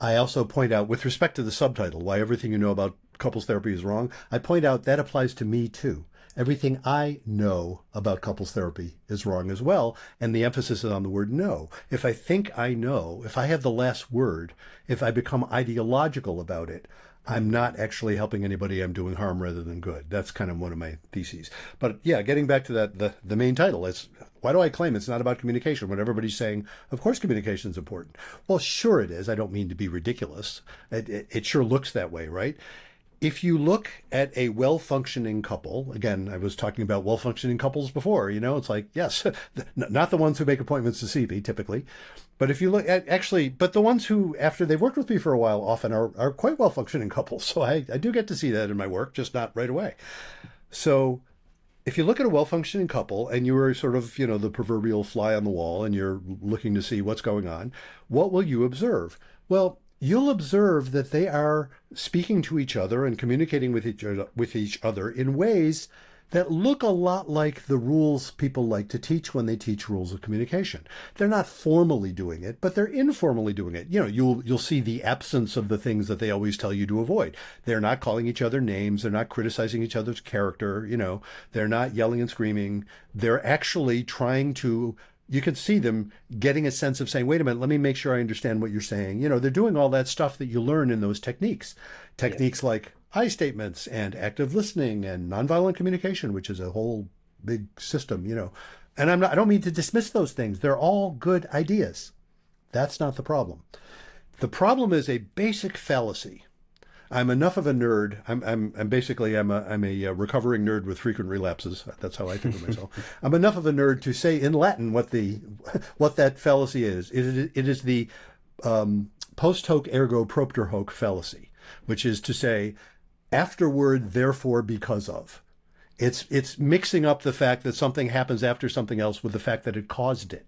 Speaker 2: I also point out, with respect to the subtitle, why everything you know about couples therapy is wrong, I point out that applies to me too. Everything I know about couples therapy is wrong as well, and the emphasis is on the word know. If I think I know, if I have the last word, if I become ideological about it, I'm not actually helping anybody. I'm doing harm rather than good. That's kind of one of my theses. But yeah, getting back to that, the main title is, why do I claim it's not about communication when everybody's saying, of course communication is important? Well, sure it is. I don't mean to be ridiculous. It sure looks that way, right? If you look at a well-functioning couple, again, I was talking about well-functioning couples before, it's like, yes, not the ones who make appointments to see me typically, but if you look at but the ones who, after they've worked with me for a while, often are quite well-functioning couples. So I do get to see that in my work, just not right away. So if you look at a well-functioning couple and you are sort of, the proverbial fly on the wall and you're looking to see what's going on, what will you observe? Well, you'll observe that they are speaking to each other and communicating with each other in ways that look a lot like the rules people like to teach when they teach rules of communication. They're not formally doing it, but they're informally doing it. You'll see the absence of the things that they always tell you to avoid. They're not calling each other names. They're not criticizing each other's character. They're not yelling and screaming. They're actually trying to. You can see them getting a sense of saying, wait a minute, let me make sure I understand what you're saying. They're doing all that stuff that you learn in those techniques. Techniques like I statements and active listening and nonviolent communication, which is a whole big system, And I don't mean to dismiss those things. They're all good ideas. That's not the problem. The problem is a basic fallacy. I'm enough of a nerd. I'm a recovering nerd with frequent relapses. That's how I think of myself. I'm enough of a nerd to say in Latin what that fallacy is. It is the post hoc ergo propter hoc fallacy, which is to say, afterward, therefore, because of. It's mixing up the fact that something happens after something else with the fact that it caused it.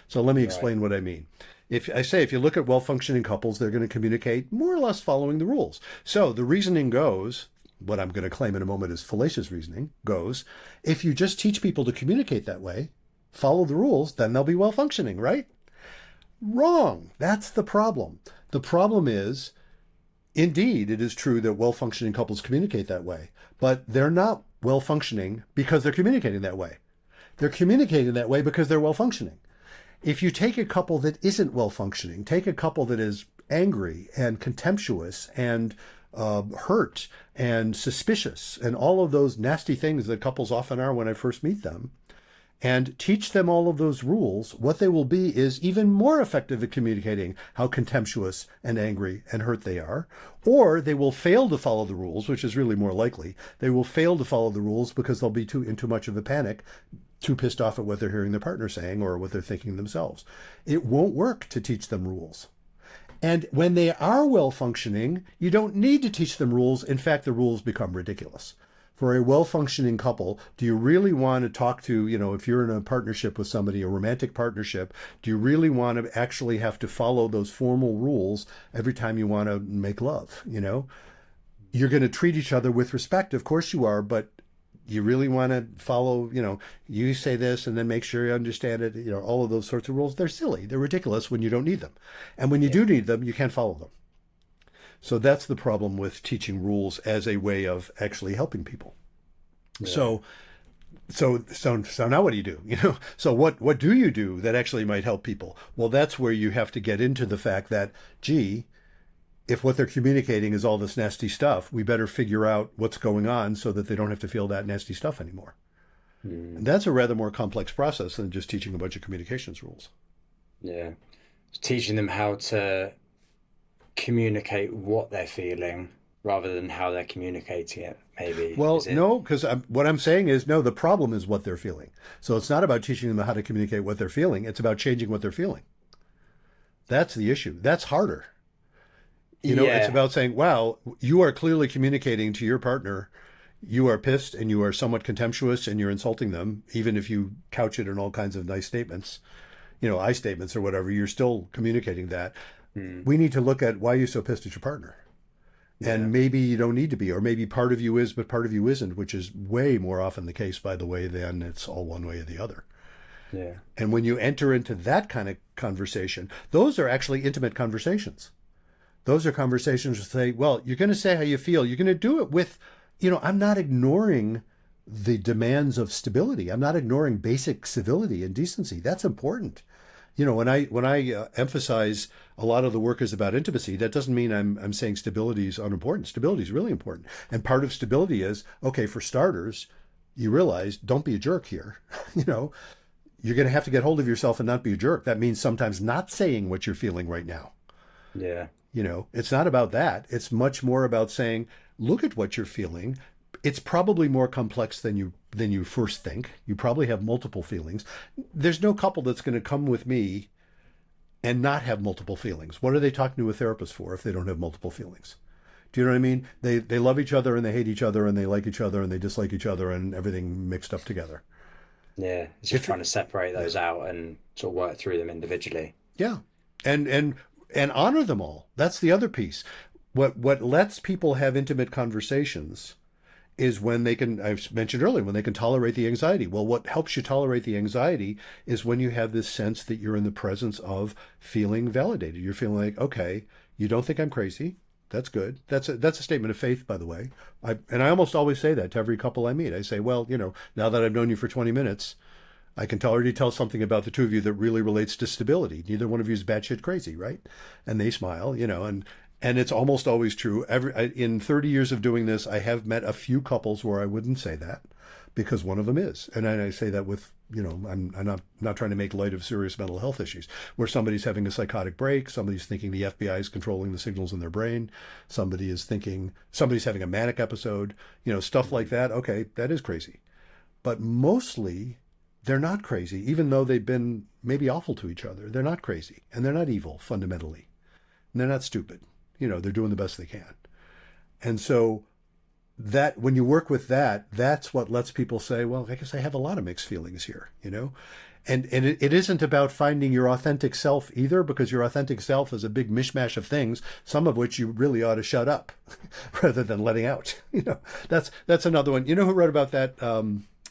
Speaker 2: So let me explain what I mean. If you look at well-functioning couples, they're going to communicate more or less following the rules. So the reasoning goes, what I'm going to claim in a moment is fallacious reasoning, goes, if you just teach people to communicate that way, follow the rules, then they'll be well-functioning, right? Wrong. That's the problem. The problem is, indeed, it is true that well-functioning couples communicate that way, but they're not well-functioning because they're communicating that way. They're communicating that way because they're well-functioning. If you take a couple that isn't well-functioning, take a couple that is angry and contemptuous and hurt and suspicious and all of those nasty things that couples often are when I first meet them, and teach them all of those rules, what they will be is even more effective at communicating how contemptuous and angry and hurt they are. Or they will fail to follow the rules, which is really more likely. They will fail to follow the rules because they'll be in too much of a panic, too pissed off at what they're hearing their partner saying or what they're thinking themselves. It won't work to teach them rules. And when they are well functioning, you don't need to teach them rules. In fact, the rules become ridiculous. For a well-functioning couple, do you really want to talk to, if you're in a partnership with somebody, a romantic partnership, do you really want to actually have to follow those formal rules every time you want to make love? You're going to treat each other with respect. Of course you are, but you really want to follow, you say this and then make sure you understand it, all of those sorts of rules. They're silly. They're ridiculous when you don't need them. And when you do need them, you can't follow them. So that's the problem with teaching rules as a way of actually helping people. Yeah. So now what do you do? So what do you do that actually might help people? Well, that's where you have to get into the fact that, gee, if what they're communicating is all this nasty stuff, we better figure out what's going on so that they don't have to feel that nasty stuff anymore. And that's a rather more complex process than just teaching a bunch of communications rules.
Speaker 1: Yeah. Teaching them how to communicate what they're feeling rather than how they're communicating it, maybe.
Speaker 2: Well,
Speaker 1: Is it?
Speaker 2: no, because what I'm saying is no, the problem is what they're feeling. So it's not about teaching them how to communicate what they're feeling. It's about changing what they're feeling. That's the issue. That's harder. It's
Speaker 1: Yeah.
Speaker 2: about saying, wow, you are clearly communicating to your partner. You are pissed and you are somewhat contemptuous and you're insulting them, even if you couch it in all kinds of nice statements, I statements or whatever, you're still communicating that.
Speaker 1: Mm,
Speaker 2: We need to look at why you're so pissed at your partner.
Speaker 1: yeah.
Speaker 2: And maybe you don't need to be, or maybe part of you is, but part of you isn't, which is way more often the case, by the way, than it's all one way or the other.
Speaker 1: Yeah.
Speaker 2: And when you enter into that kind of conversation, those are actually intimate conversations. Those are conversations that say, well, you're going to say how you feel. You're going to do it with, I'm not ignoring the demands of stability. I'm not ignoring basic civility and decency. That's important. When I emphasize a lot of the work is about intimacy, that doesn't mean I'm saying stability is unimportant. Stability is really important, and part of stability is okay. For starters, you realize don't be a jerk here. you know, you're going to have to get hold of yourself and not be a jerk. That means sometimes not saying what you're feeling right now.
Speaker 1: Yeah.
Speaker 2: It's not about that. It's much more about saying, look at what you're feeling. It's probably more complex than you first think. You probably have multiple feelings. There's no couple that's going to come with me and not have multiple feelings. What are they talking to a therapist for if they don't have multiple feelings? Do you know what I mean? They love each other and they hate each other and they like each other and they dislike each other and everything mixed up together.
Speaker 1: Yeah. It's just
Speaker 2: If
Speaker 1: trying to separate
Speaker 2: yeah,
Speaker 1: those out and sort of work through them individually.
Speaker 2: yeah, and honor them all. That's the other piece. What lets people have intimate conversations is when they can, I mentioned earlier, when they can tolerate the anxiety. Well, what helps you tolerate the anxiety is when you have this sense that you're in the presence of feeling validated. You're feeling like, okay, you don't think I'm crazy. That's good. That's a statement of faith, by the way. And I almost always say that to every couple I meet. I say, well, now that I've known you for 20 minutes, I can already tell something about the two of you that really relates to stability. Neither one of you is batshit crazy, right? And they smile, and it's almost always true. In 30 years of doing this, I have met a few couples where I wouldn't say that because one of them is, and I say that with, I'm not trying to make light of serious mental health issues, where somebody's having a psychotic break, somebody's thinking the FBI is controlling the signals in their brain, somebody's having a manic episode, stuff like that. Okay, that is crazy, but mostly they're not crazy, even though they've been maybe awful to each other. They're not crazy, and they're not evil fundamentally. And they're not stupid. They're doing the best they can. And so that when you work with that, that's what lets people say, well, I guess I have a lot of mixed feelings here. And it isn't about finding your authentic self either, because your authentic self is a big mishmash of things, some of which you really ought to shut up rather than letting out. That's another one. You know who wrote about that?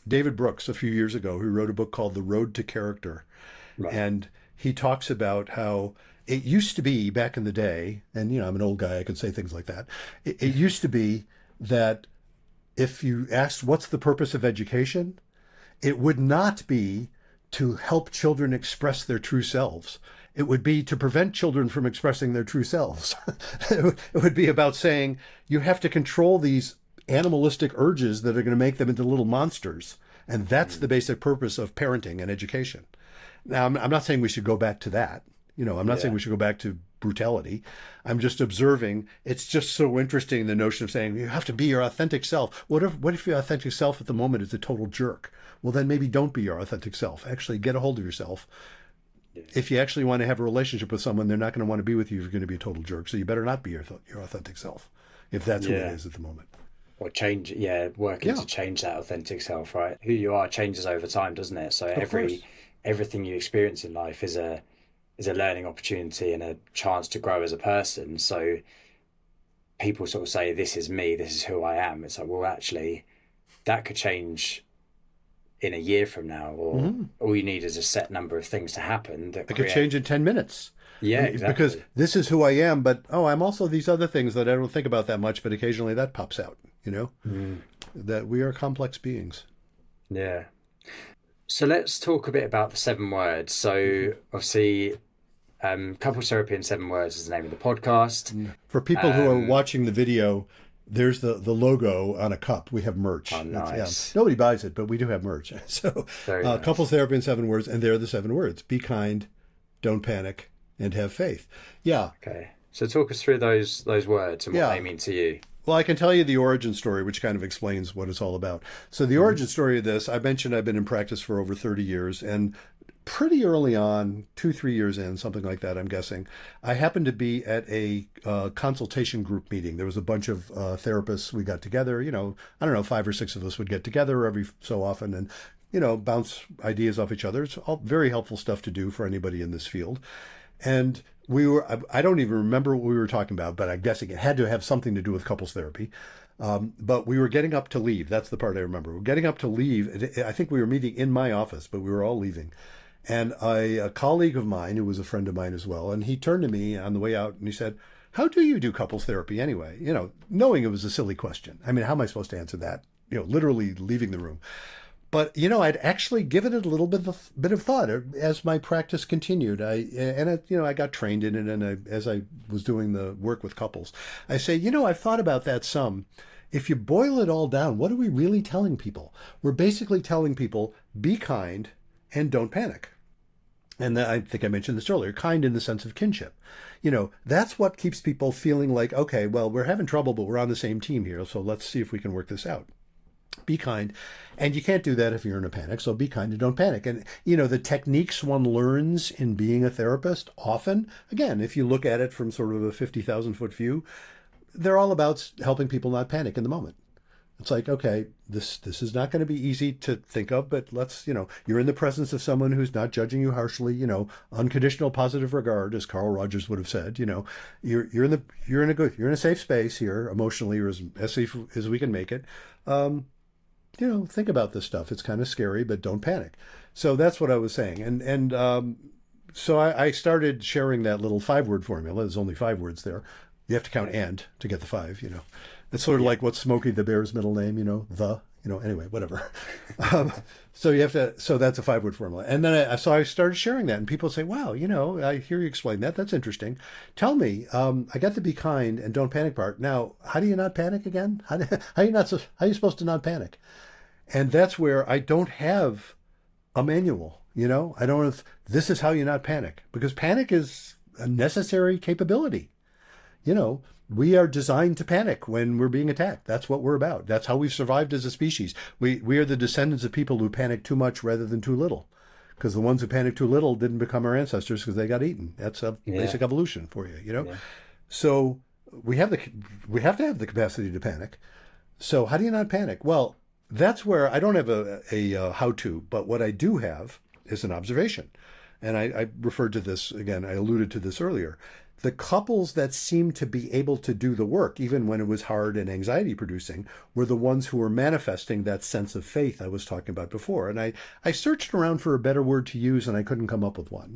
Speaker 2: David Brooks, a few years ago, who wrote a book called The Road to Character.
Speaker 1: Right.
Speaker 2: And he talks about how it used to be back in the day, and I'm an old guy, I could say things like that. It used to be that if you asked what's the purpose of education, it would not be to help children express their true selves. It would be to prevent children from expressing their true selves. It would be about saying you have to control these animalistic urges that are going to make them into little monsters. And that's the basic purpose of parenting and education. Now, I'm not saying we should go back to that. I'm not saying
Speaker 1: Yeah.
Speaker 2: we should go back to brutality. I'm just observing. It's just so interesting, the notion of saying you have to be your authentic self. What if your authentic self at the moment is a total jerk? Well, then maybe don't be your authentic self. Actually, get a hold of yourself.
Speaker 1: Yeah.
Speaker 2: If you actually want to have a relationship with someone, they're not going to want to be with you if you're going to be a total jerk. So you better not be your authentic self, if that's who it
Speaker 1: Yeah.
Speaker 2: is at the moment.
Speaker 1: Or change, yeah, working
Speaker 2: Yeah,
Speaker 1: to change that authentic self, right? Who you are changes over time, doesn't it? So
Speaker 2: of course.
Speaker 1: everything you experience in life is a learning opportunity and a chance to grow as a person. So people sort of say, "This is me. This is who I am." It's like, well, actually, that could change in a year from now, or
Speaker 2: Hmm.
Speaker 1: all you need is a set number of things to happen that
Speaker 2: It could
Speaker 1: create.
Speaker 2: change in 10 minutes.
Speaker 1: Yeah,
Speaker 2: Because
Speaker 1: exactly.
Speaker 2: this is who I am, but I'm also these other things that I don't think about that much, but occasionally that pops out,
Speaker 1: Mm,
Speaker 2: that we are complex beings.
Speaker 1: yeah. So let's talk a bit about the seven words. So obviously, couples therapy in 7 words is the name of the podcast.
Speaker 2: For people who are
Speaker 1: Um,
Speaker 2: watching the video, there's the logo on a cup. We have
Speaker 1: oh,
Speaker 2: merch. Yeah,
Speaker 1: nice,
Speaker 2: nobody buys it, but we do have merch. So,
Speaker 1: very nice.
Speaker 2: couples therapy in 7 words, and they're the 7 words: be kind, don't panic, and have faith. Yeah,
Speaker 1: Okay, so talk us through those words and what
Speaker 2: yeah.
Speaker 1: they mean to you.
Speaker 2: Well, I can tell you the origin story, which kind of explains what it's all about. So, the origin story of this, I mentioned I've been in practice for over 30 years, and pretty early on, 2, 3 years in, something like that, I'm guessing, I happened to be at a consultation group meeting. There was a bunch of therapists. We got together, I don't know, 5 or 6 of us would get together every so often and, bounce ideas off each other. It's all very helpful stuff to do for anybody in this field. And I don't even remember what we were talking about, but I'm guessing it had to have something to do with couples therapy. But we were getting up to leave. That's the part I remember. We're getting up to leave. I think we were meeting in my office, but we were all leaving. And a colleague of mine, who was a friend of mine as well, and he turned to me on the way out and he said, "How do you do couples therapy anyway?" Knowing it was a silly question. I mean, how am I supposed to answer that? Literally leaving the room. But I'd actually given it a little bit of thought as my practice continued. I got trained in it, and as I was doing the work with couples, I say, I've thought about that some. If you boil it all down, what are we really telling people? We're basically telling people, be kind and don't panic. And I think I mentioned this earlier, kind in the sense of kinship. That's what keeps people feeling like, okay, well, we're having trouble, but we're on the same team here, so let's see if we can work this out. Be kind. And you can't do that if you're in a panic, so be kind and don't panic. And, the techniques one learns in being a therapist often, again, if you look at it from sort of a 50,000-foot view, they're all about helping people not panic in the moment. It's like, okay, this is not going to be easy to think of, but let's, you're in the presence of someone who's not judging you harshly, unconditional positive regard, as Carl Rogers would have said, you're in a safe space here, emotionally, or as safe as we can make it. Think about this stuff. It's kind of scary, but don't panic. So that's what I was saying. So I started sharing that little 5-word formula. There's only 5 words there. You have to count "and" to get the 5, It's sort of like what's Smokey the Bear's middle name, anyway, whatever. So that's a 5-word formula. And then I started sharing that, and people say, wow, I hear you explain that. That's interesting. Tell me, I got the be kind and don't panic part. Now, how do you not panic again? How are you supposed to not panic? And that's where I don't have a manual, I don't have, this is how you not panic, because panic is a necessary capability. We are designed to panic when we're being attacked. That's what we're about. That's how we've survived as a species. We are the descendants of people who panic too much rather than too little, because the ones who panic too little didn't become our ancestors because they got eaten. That's a basic evolution for you, Yeah. So we have to have the capacity to panic. So how do you not panic? Well, that's where I don't have a how-to, but what I do have is an observation. And I referred to this, again, I alluded to this earlier. The couples that seemed to be able to do the work, even when it was hard and anxiety producing, were the ones who were manifesting that sense of faith I was talking about before. And I searched around for a better word to use, and I couldn't come up with one,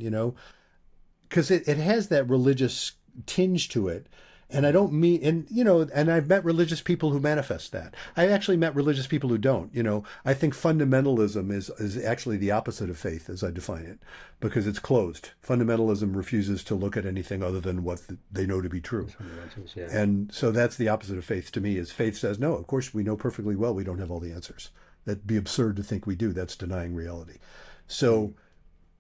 Speaker 2: because it has that religious tinge to it. And I don't mean, and I've met religious people who manifest that. I've actually met religious people who don't. I think fundamentalism is actually the opposite of faith, as I define it, because it's closed. Fundamentalism refuses to look at anything other than what they know to be true.
Speaker 1: Yeah.
Speaker 2: And so that's the opposite of faith to me, is faith says, no, of course we know perfectly well we don't have all the answers. That'd be absurd to think we do. That's denying reality. So,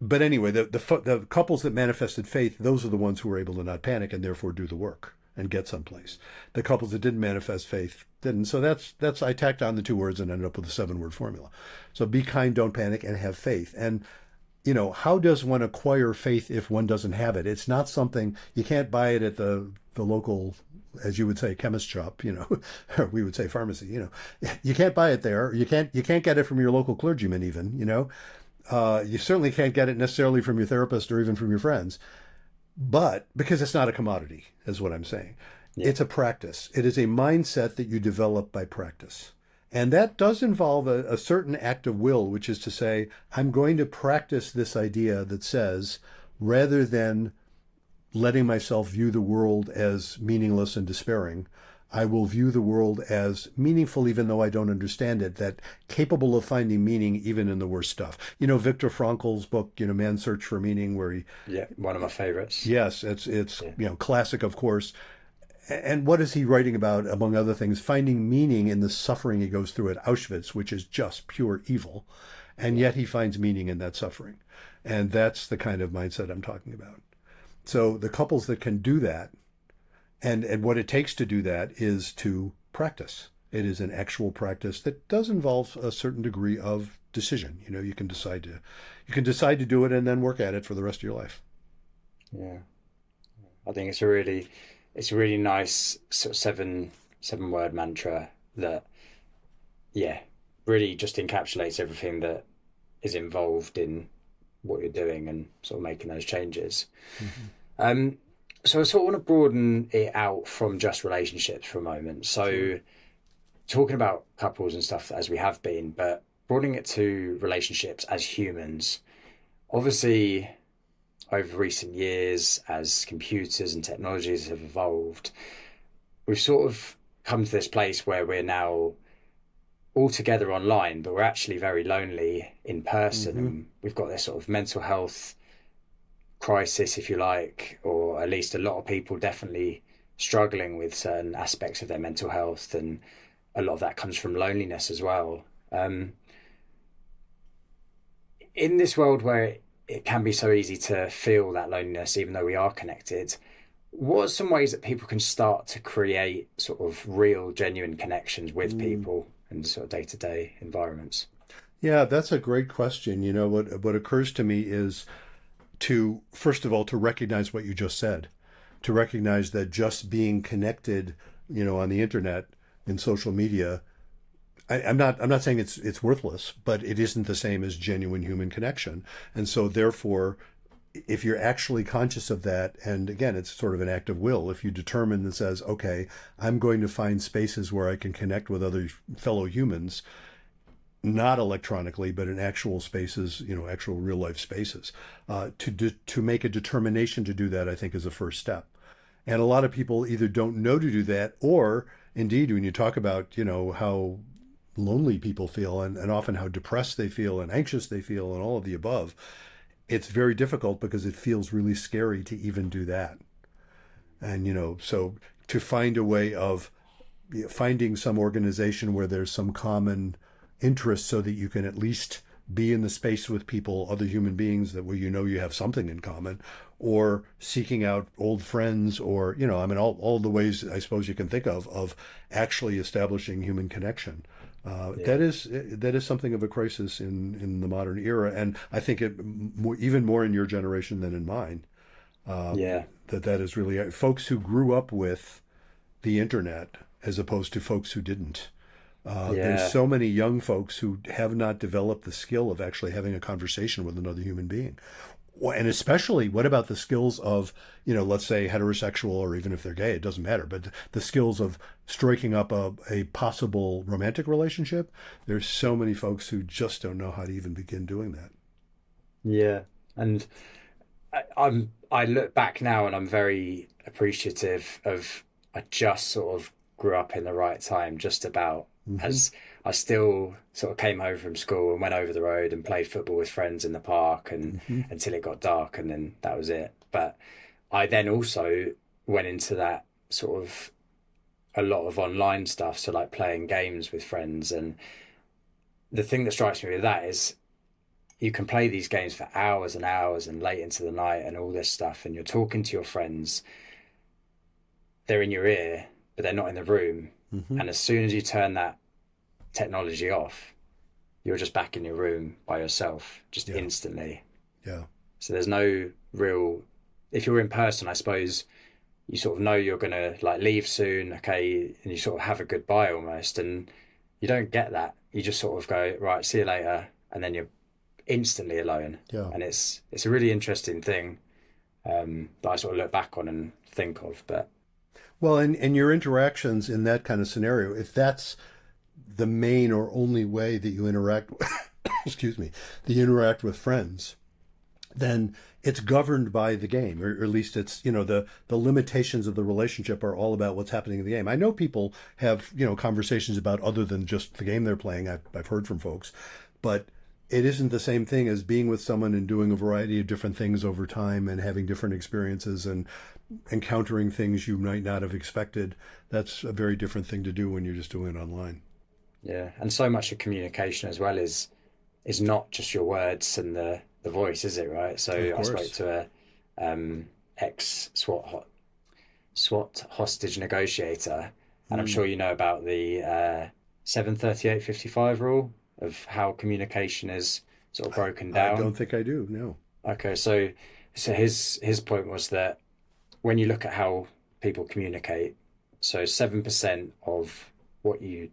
Speaker 2: but anyway, the couples that manifested faith, those are the ones who were able to not panic and therefore do the work and get someplace. The couples that didn't manifest faith didn't. So that's I tacked on the 2 words and ended up with a 7-word formula. So be kind, don't panic, and have faith. And how does one acquire faith if one doesn't have it? It's not something you can't buy it at the local, as you would say, chemist shop, or we would say pharmacy, You can't buy it there. You can't get it from your local clergyman even, You certainly can't get it necessarily from your therapist or even from your friends. But because it's not a commodity, is what I'm saying. Yeah. It's a practice. It is a mindset that you develop by practice. And that does involve a certain act of will, which is to say, I'm going to practice this idea that says, rather than letting myself view the world as meaningless and despairing, I will view the world as meaningful, even though I don't understand it, that capable of finding meaning even in the worst stuff. Viktor Frankl's book, Man's Search for Meaning, where he...
Speaker 1: Yeah, one of my favorites.
Speaker 2: Yes, it's classic, of course. And what is he writing about, among other things? Finding meaning in the suffering he goes through at Auschwitz, which is just pure evil. And yet he finds meaning in that suffering. And that's the kind of mindset I'm talking about. So the couples that can do that, and what it takes to do that is to practice. It is an actual practice that does involve a certain degree of decision. You know, you can decide to do it and then work at it for the rest of your life.
Speaker 1: Yeah. I think it's a really nice sort of seven word mantra that, yeah, really just encapsulates everything that is involved in what you're doing and sort of making those changes.
Speaker 2: Mm-hmm.
Speaker 1: Um, so I sort of want to broaden it out from just relationships for a moment.
Speaker 2: Sure.
Speaker 1: So talking about couples and stuff as we have been, but broadening it to relationships as humans. Obviously, over recent years, as computers and technologies have evolved, we've sort of come to this place where we're now all together online, but we're actually very lonely in person.
Speaker 2: Mm-hmm.
Speaker 1: And we've got this sort of mental health crisis, if you like, or at least a lot of people definitely struggling with certain aspects of their mental health. And a lot of that comes from loneliness as well. Um, in this world where it can be so easy to feel that loneliness, even though we are connected, what are some ways that people can start to create sort of real, genuine connections with
Speaker 2: Mm.
Speaker 1: people in sort of day to day environments?
Speaker 2: Yeah, that's a great question. You know, what occurs to me is to first of all to recognize what you just said, to recognize that just being connected, you know, on the internet in social media, I'm not saying it's worthless, but it isn't the same as genuine human connection. And so therefore, if you're actually conscious of that, and again, it's sort of an act of will, if you determine that says, okay, I'm going to find spaces where I can connect with other fellow humans, not electronically, but in actual spaces, you know, actual real life spaces. To make a determination to do that, I think is a first step. And a lot of people either don't know to do that, or indeed, when you talk about, you know, how lonely people feel and often how depressed they feel and anxious they feel and all of the above, it's very difficult because it feels really scary to even do that. And, you know, so to find a way of finding some organization where there's some common interest so that you can at least be in the space with people, other human beings that where you know you have something in common, or seeking out old friends, or, you know, I mean, all the ways I suppose you can think of actually establishing human connection.
Speaker 1: Yeah.
Speaker 2: That is something of a crisis in the modern era, and I think even more in your generation than in mine.
Speaker 1: Yeah.
Speaker 2: That is really folks who grew up with the internet as opposed to folks who didn't. There's
Speaker 1: Yeah.
Speaker 2: so many young folks who have not developed the skill of actually having a conversation with another human being. And especially, what about the skills of, you know, let's say heterosexual, or even if they're gay, it doesn't matter, but the skills of striking up a possible romantic relationship? There's so many folks who just don't know how to even begin doing that.
Speaker 1: Yeah. And I look back now and I'm very appreciative of I just sort of grew up in the right time, just about,
Speaker 2: Hmm.
Speaker 1: as I still sort of came home from school and went over the road and played football with friends in the park and
Speaker 2: Hmm.
Speaker 1: until it got dark and then that was it. But I then also went into that sort of a lot of online stuff, so like playing games with friends. And the thing that strikes me with that is you can play these games for hours and hours and late into the night and all this stuff, and you're talking to your friends, they're in your ear, but they're not in the room.
Speaker 2: Hmm.
Speaker 1: And as soon as you turn that technology off, you're just back in your room by yourself, just
Speaker 2: Yeah,
Speaker 1: instantly.
Speaker 2: yeah,
Speaker 1: So there's no real, if you're in person, I suppose you sort of know you're gonna like leave soon, okay, and you sort of have a goodbye almost, and you don't get that. You just sort of go, right, see you later, and then you're instantly alone.
Speaker 2: yeah.
Speaker 1: And it's a really interesting thing that I sort of look back on and think of. But
Speaker 2: Well, and your interactions in that kind of scenario, if that's the main or only way that you interact, excuse me, that you interact with friends, then it's governed by the game, or at least it's, you know, the limitations of the relationship are all about what's happening in the game. I know people have, you know, conversations about other than just the game they're playing. I've heard from folks, but it isn't the same thing as being with someone and doing a variety of different things over time and having different experiences and encountering things you might not have expected. That's a very different thing to do when you're just doing it online.
Speaker 1: yeah, and so much of communication as well is not just your words and the voice, is it? Right.
Speaker 2: Of
Speaker 1: So I spoke
Speaker 2: course.
Speaker 1: to a ex SWAT hostage negotiator, And I'm sure you know about the 738-55 rule of how communication is sort of broken
Speaker 2: I don't
Speaker 1: down.
Speaker 2: think I do. No.
Speaker 1: Okay, so his point was that when you look at how people communicate, so 7% of what you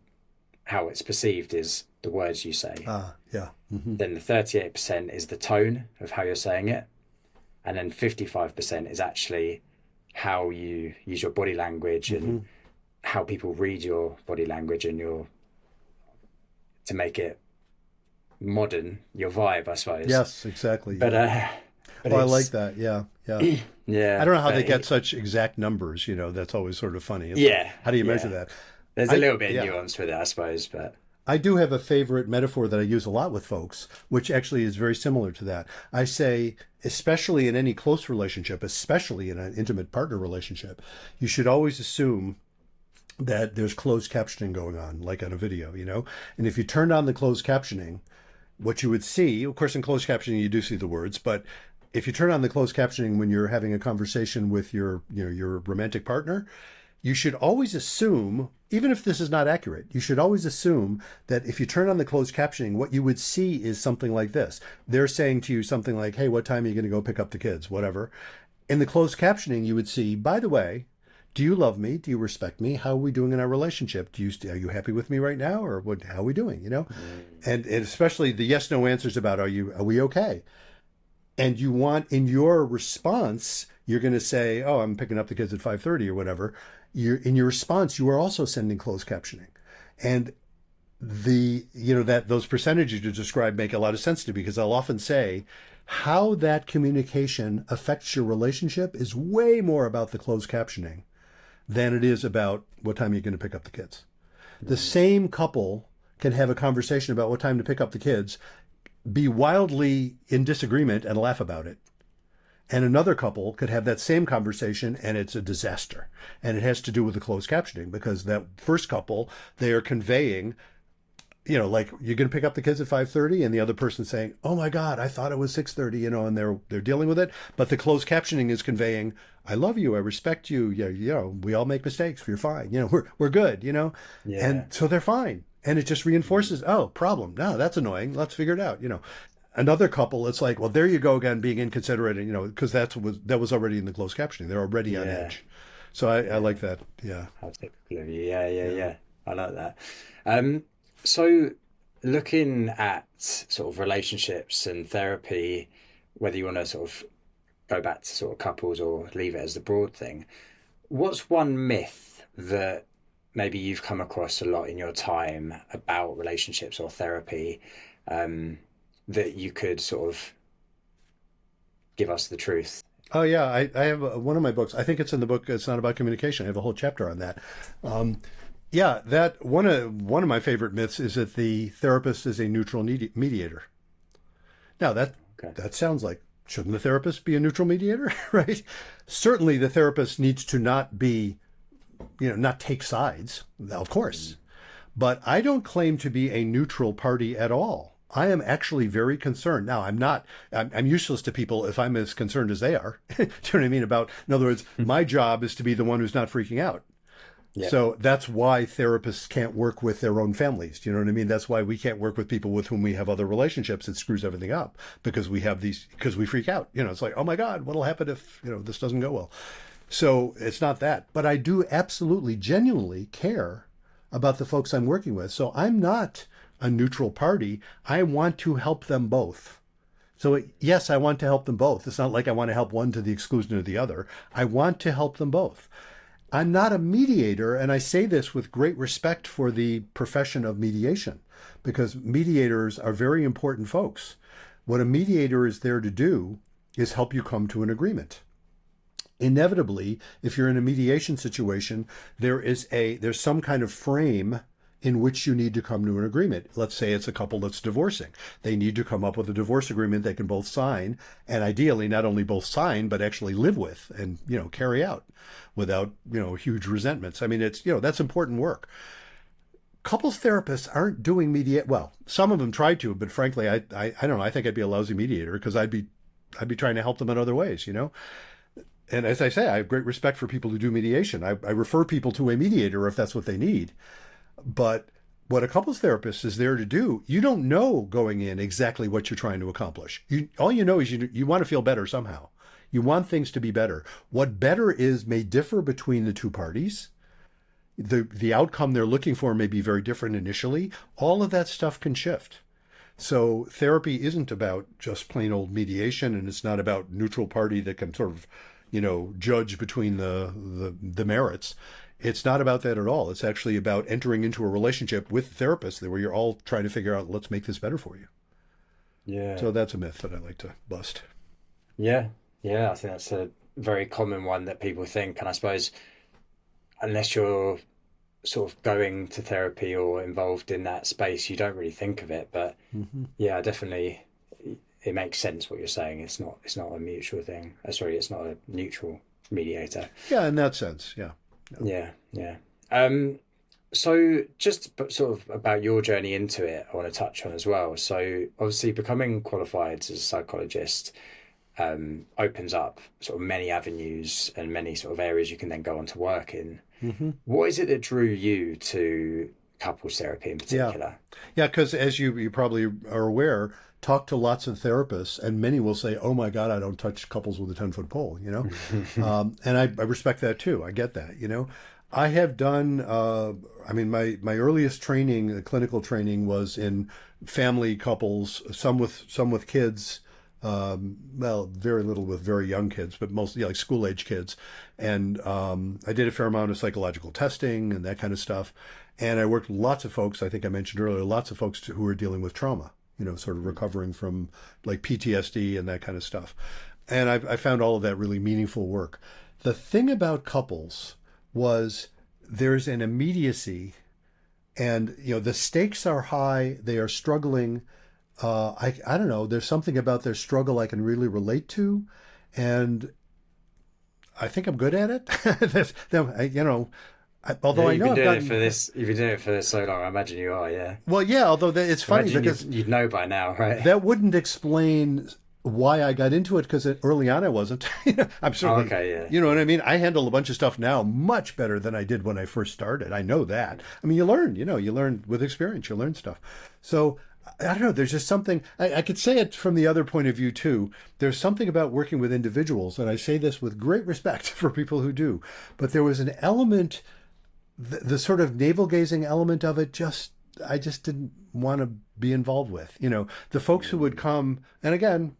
Speaker 1: how it's perceived is the words you say.
Speaker 2: Ah, yeah.
Speaker 1: Then the 38% is the tone of how you're saying it, and then 55% is actually how you use your body language and how people read your body language and your to make it modern, your vibe, I suppose.
Speaker 2: Yes, exactly.
Speaker 1: But
Speaker 2: Yeah.
Speaker 1: uh, but
Speaker 2: Oh, I like
Speaker 1: it's
Speaker 2: that. Yeah, yeah. I
Speaker 1: yeah,
Speaker 2: don't know how they
Speaker 1: but
Speaker 2: get such exact numbers. That's always sort of funny. It's like,
Speaker 1: yeah,
Speaker 2: how do you measure
Speaker 1: yeah.
Speaker 2: that?
Speaker 1: There's a
Speaker 2: I
Speaker 1: little bit of
Speaker 2: Yeah.
Speaker 1: nuance with it, I suppose, but
Speaker 2: I do have a favorite metaphor that I use a lot with folks, which actually is very similar to that. I say, especially in any close relationship, especially in an intimate partner relationship, you should always assume that there's closed captioning going on, like on a video. And if you turned on the closed captioning, what you would see, of course, in closed captioning, you do see the words, but if you turn on the closed captioning when you're having a conversation with your romantic partner, you should always assume, even if this is not accurate, you should always assume that if you turn on the closed captioning, what you would see is something like this. They're saying to you something like, hey, what time are you going to go pick up the kids? Whatever. In the closed captioning, you would see, by the way, do you love me? Do you respect me? How are we doing in our relationship? Are you happy with me right now? Or how are we doing? And especially the yes, no answers about, are we okay? And you want in your response, you're going to say, oh, I'm picking up the kids at 5:30 or whatever. In your response, you are also sending closed captioning. And that those percentages you described make a lot of sense to me because I'll often say how that communication affects your relationship is way more about the closed captioning than it is about what time you're going to pick up the kids. The same couple can have a conversation about what time to pick up the kids, be wildly in disagreement and laugh about it. And another couple could have that same conversation and it's a disaster. And it has to do with the closed captioning because that first couple, they are conveying, like you're going to pick up the kids at 5:30 and the other person saying, oh my God, I thought it was 6:30, and they're dealing with it. But the closed captioning is conveying, I love you. I respect you. Yeah, we all make mistakes. You're fine. We're good.
Speaker 1: yeah.
Speaker 2: And so they're fine. And it just reinforces, oh, problem. No, that's annoying. Let's figure it out. Another couple, it's like, well, there you go again, being inconsiderate, and because that was already in the closed captioning. They're already on
Speaker 1: Yeah,
Speaker 2: edge. So I
Speaker 1: yeah.
Speaker 2: like that. Yeah,
Speaker 1: How typical of you. Yeah, yeah,
Speaker 2: yeah.
Speaker 1: yeah. I like that. So looking at sort of relationships and therapy, whether you want to sort of go back to sort of couples or leave it as the broad thing, what's one myth that maybe you've come across a lot in your time about relationships or therapy, um, that you could sort of give us the truth?
Speaker 2: Oh yeah, I have one of my books. I think it's in the book. It's not about communication. I have a whole chapter on that. Um, yeah, that one of my favorite myths is that the therapist is a neutral mediator. Now
Speaker 1: Okay.
Speaker 2: that sounds like shouldn't the therapist be a neutral mediator, right? Certainly, the therapist needs to not be, not take sides, of course. But I don't claim to be a neutral party at all. I am actually very concerned. Now, I'm not, I'm useless to people if I'm as concerned as they are. Do you know what I mean? In other words, my job is to be the one who's not freaking out.
Speaker 1: Yeah.
Speaker 2: So that's why therapists can't work with their own families. Do you know what I mean? That's why we can't work with people with whom we have other relationships. It screws everything up because because we freak out. It's like, oh my God, what'll happen if, this doesn't go well? So it's not that. But I do absolutely, genuinely care about the folks I'm working with. So I'm not a neutral party. I want to help them both. So yes, I want to help them both. It's not like I want to help one to the exclusion of the other. I want to help them both. I'm not a mediator, and I say this with great respect for the profession of mediation, because mediators are very important folks. What a mediator is there to do is help you come to an agreement. Inevitably, if you're in a mediation situation, there's some kind of frame in which you need to come to an agreement. Let's say it's a couple that's divorcing. They need to come up with a divorce agreement they can both sign, and ideally not only both sign, but actually live with and, carry out without, huge resentments. I mean, that's important work. Couples therapists aren't doing well, some of them try to, but frankly, I don't know. I think I'd be a lousy mediator because I'd be trying to help them in other ways. And as I say, I have great respect for people who do mediation. I refer people to a mediator if that's what they need. But what a couples therapist is there to do, you don't know going in exactly what you're trying to accomplish. All you know is you want to feel better somehow. You want things to be better. What better is may differ between the two parties. The outcome they're looking for may be very different initially. All of that stuff can shift. So therapy isn't about just plain old mediation, and it's not about neutral party that can sort of, judge between the merits. It's not about that at all. It's actually about entering into a relationship with the therapist where you're all trying to figure out, let's make this better for you.
Speaker 1: Yeah.
Speaker 2: So that's a myth that I like to bust.
Speaker 1: Yeah. Yeah. I think that's a very common one that people think. And I suppose unless you're sort of going to therapy or involved in that space, you don't really think of it. But
Speaker 2: Mm-hmm.
Speaker 1: yeah, definitely it makes sense what you're saying. It's not a mutual thing. Sorry, it's not a neutral mediator.
Speaker 2: Yeah, in that sense, yeah. No.
Speaker 1: Yeah, yeah. So just sort of about your journey into it, I want to touch on as well. So obviously becoming qualified as a psychologist opens up sort of many avenues and many sort of areas you can then go on to work in.
Speaker 2: Mm-hmm.
Speaker 1: What is it that drew you to couples therapy in
Speaker 2: Yeah.
Speaker 1: particular?
Speaker 2: Yeah, because as you probably are aware, talk to lots of therapists, and many will say, "Oh my God, I don't touch couples with a 10-foot pole," and I respect that too. I get that. I have done. I mean, my earliest training, the clinical training, was in family couples, some with kids. Well, very little with very young kids, but mostly like school age kids. And I did a fair amount of psychological testing and that kind of stuff. And I worked with lots of folks, I think I mentioned earlier, lots of folks who were dealing with trauma, sort of recovering from like PTSD and that kind of stuff. And I found all of that really meaningful work. The thing about couples was there's an immediacy, and the stakes are high, they are struggling. I don't know, there's something about their struggle I can really relate to, and I think I'm good at it.
Speaker 1: Yeah,
Speaker 2: Although I know I've gotten.
Speaker 1: You've been doing it for so long. I imagine you are, yeah.
Speaker 2: Well, yeah, although it's
Speaker 1: I
Speaker 2: funny
Speaker 1: imagine
Speaker 2: because
Speaker 1: you'd know by now, right?
Speaker 2: that wouldn't explain why I got into it, because early on I wasn't. I'm
Speaker 1: Oh,
Speaker 2: certainly,
Speaker 1: okay, yeah.
Speaker 2: you know what I mean? I handle a bunch of stuff now much better than I did when I first started. I know that. I mean, you learn with experience, you learn stuff. So I don't know, there's just something, I could say it from the other point of view too. There's something about working with individuals, and I say this with great respect for people who do, but there was an element, the sort of navel gazing element of it, I just didn't want to be involved with. The folks who would come, and again,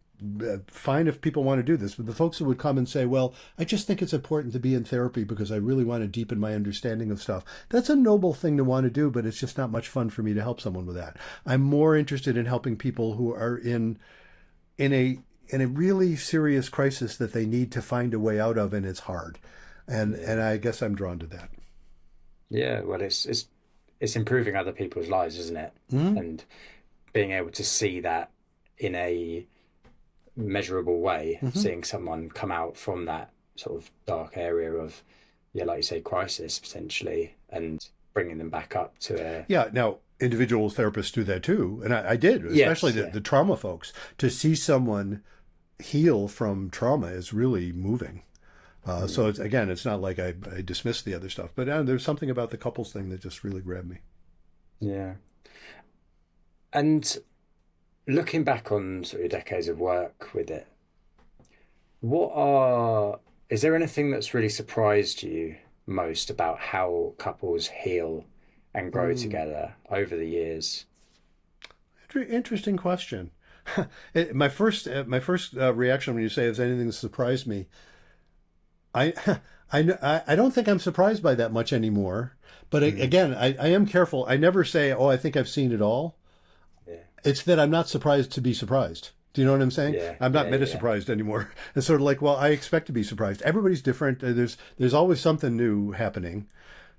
Speaker 2: fine if people want to do this, but the folks who would come and say, well, I just think it's important to be in therapy because I really want to deepen my understanding of stuff. That's a noble thing to want to do, but it's just not much fun for me to help someone with that. I'm more interested in helping people who are in a really serious crisis that they need to find a way out of, and it's hard. And I guess I'm drawn to that.
Speaker 1: Yeah, well, it's improving other people's lives, isn't it?
Speaker 2: Mm-hmm.
Speaker 1: And being able to see that in a measurable way,
Speaker 2: Mm-hmm.
Speaker 1: seeing someone come out from that sort of dark area of, yeah, like you say, crisis potentially, and bringing them back up to a
Speaker 2: Yeah, now individual therapists do that too, and I did,
Speaker 1: yes,
Speaker 2: especially
Speaker 1: yeah,
Speaker 2: the trauma folks. To see someone heal from trauma is really moving. So it's not like I dismiss the other stuff, but there's something about the couples thing that just really grabbed me.
Speaker 1: yeah. And looking back on sort of decades of work with it, is there anything that's really surprised you most about how couples heal and grow
Speaker 2: Mm.
Speaker 1: together over the years?
Speaker 2: Interesting question. My first reaction when you say, "Is anything that surprised me?" I I don't think I'm surprised by that much anymore. But
Speaker 1: Mm,
Speaker 2: again, I am careful. I never say, "Oh, I think I've seen it all."
Speaker 1: yeah,
Speaker 2: It's that I'm not surprised to be surprised. Do you know what I'm saying?
Speaker 1: yeah,
Speaker 2: I'm not
Speaker 1: yeah,
Speaker 2: meta
Speaker 1: yeah,
Speaker 2: surprised anymore. It's sort of like, well, I expect to be surprised. Everybody's different. There's always something new happening.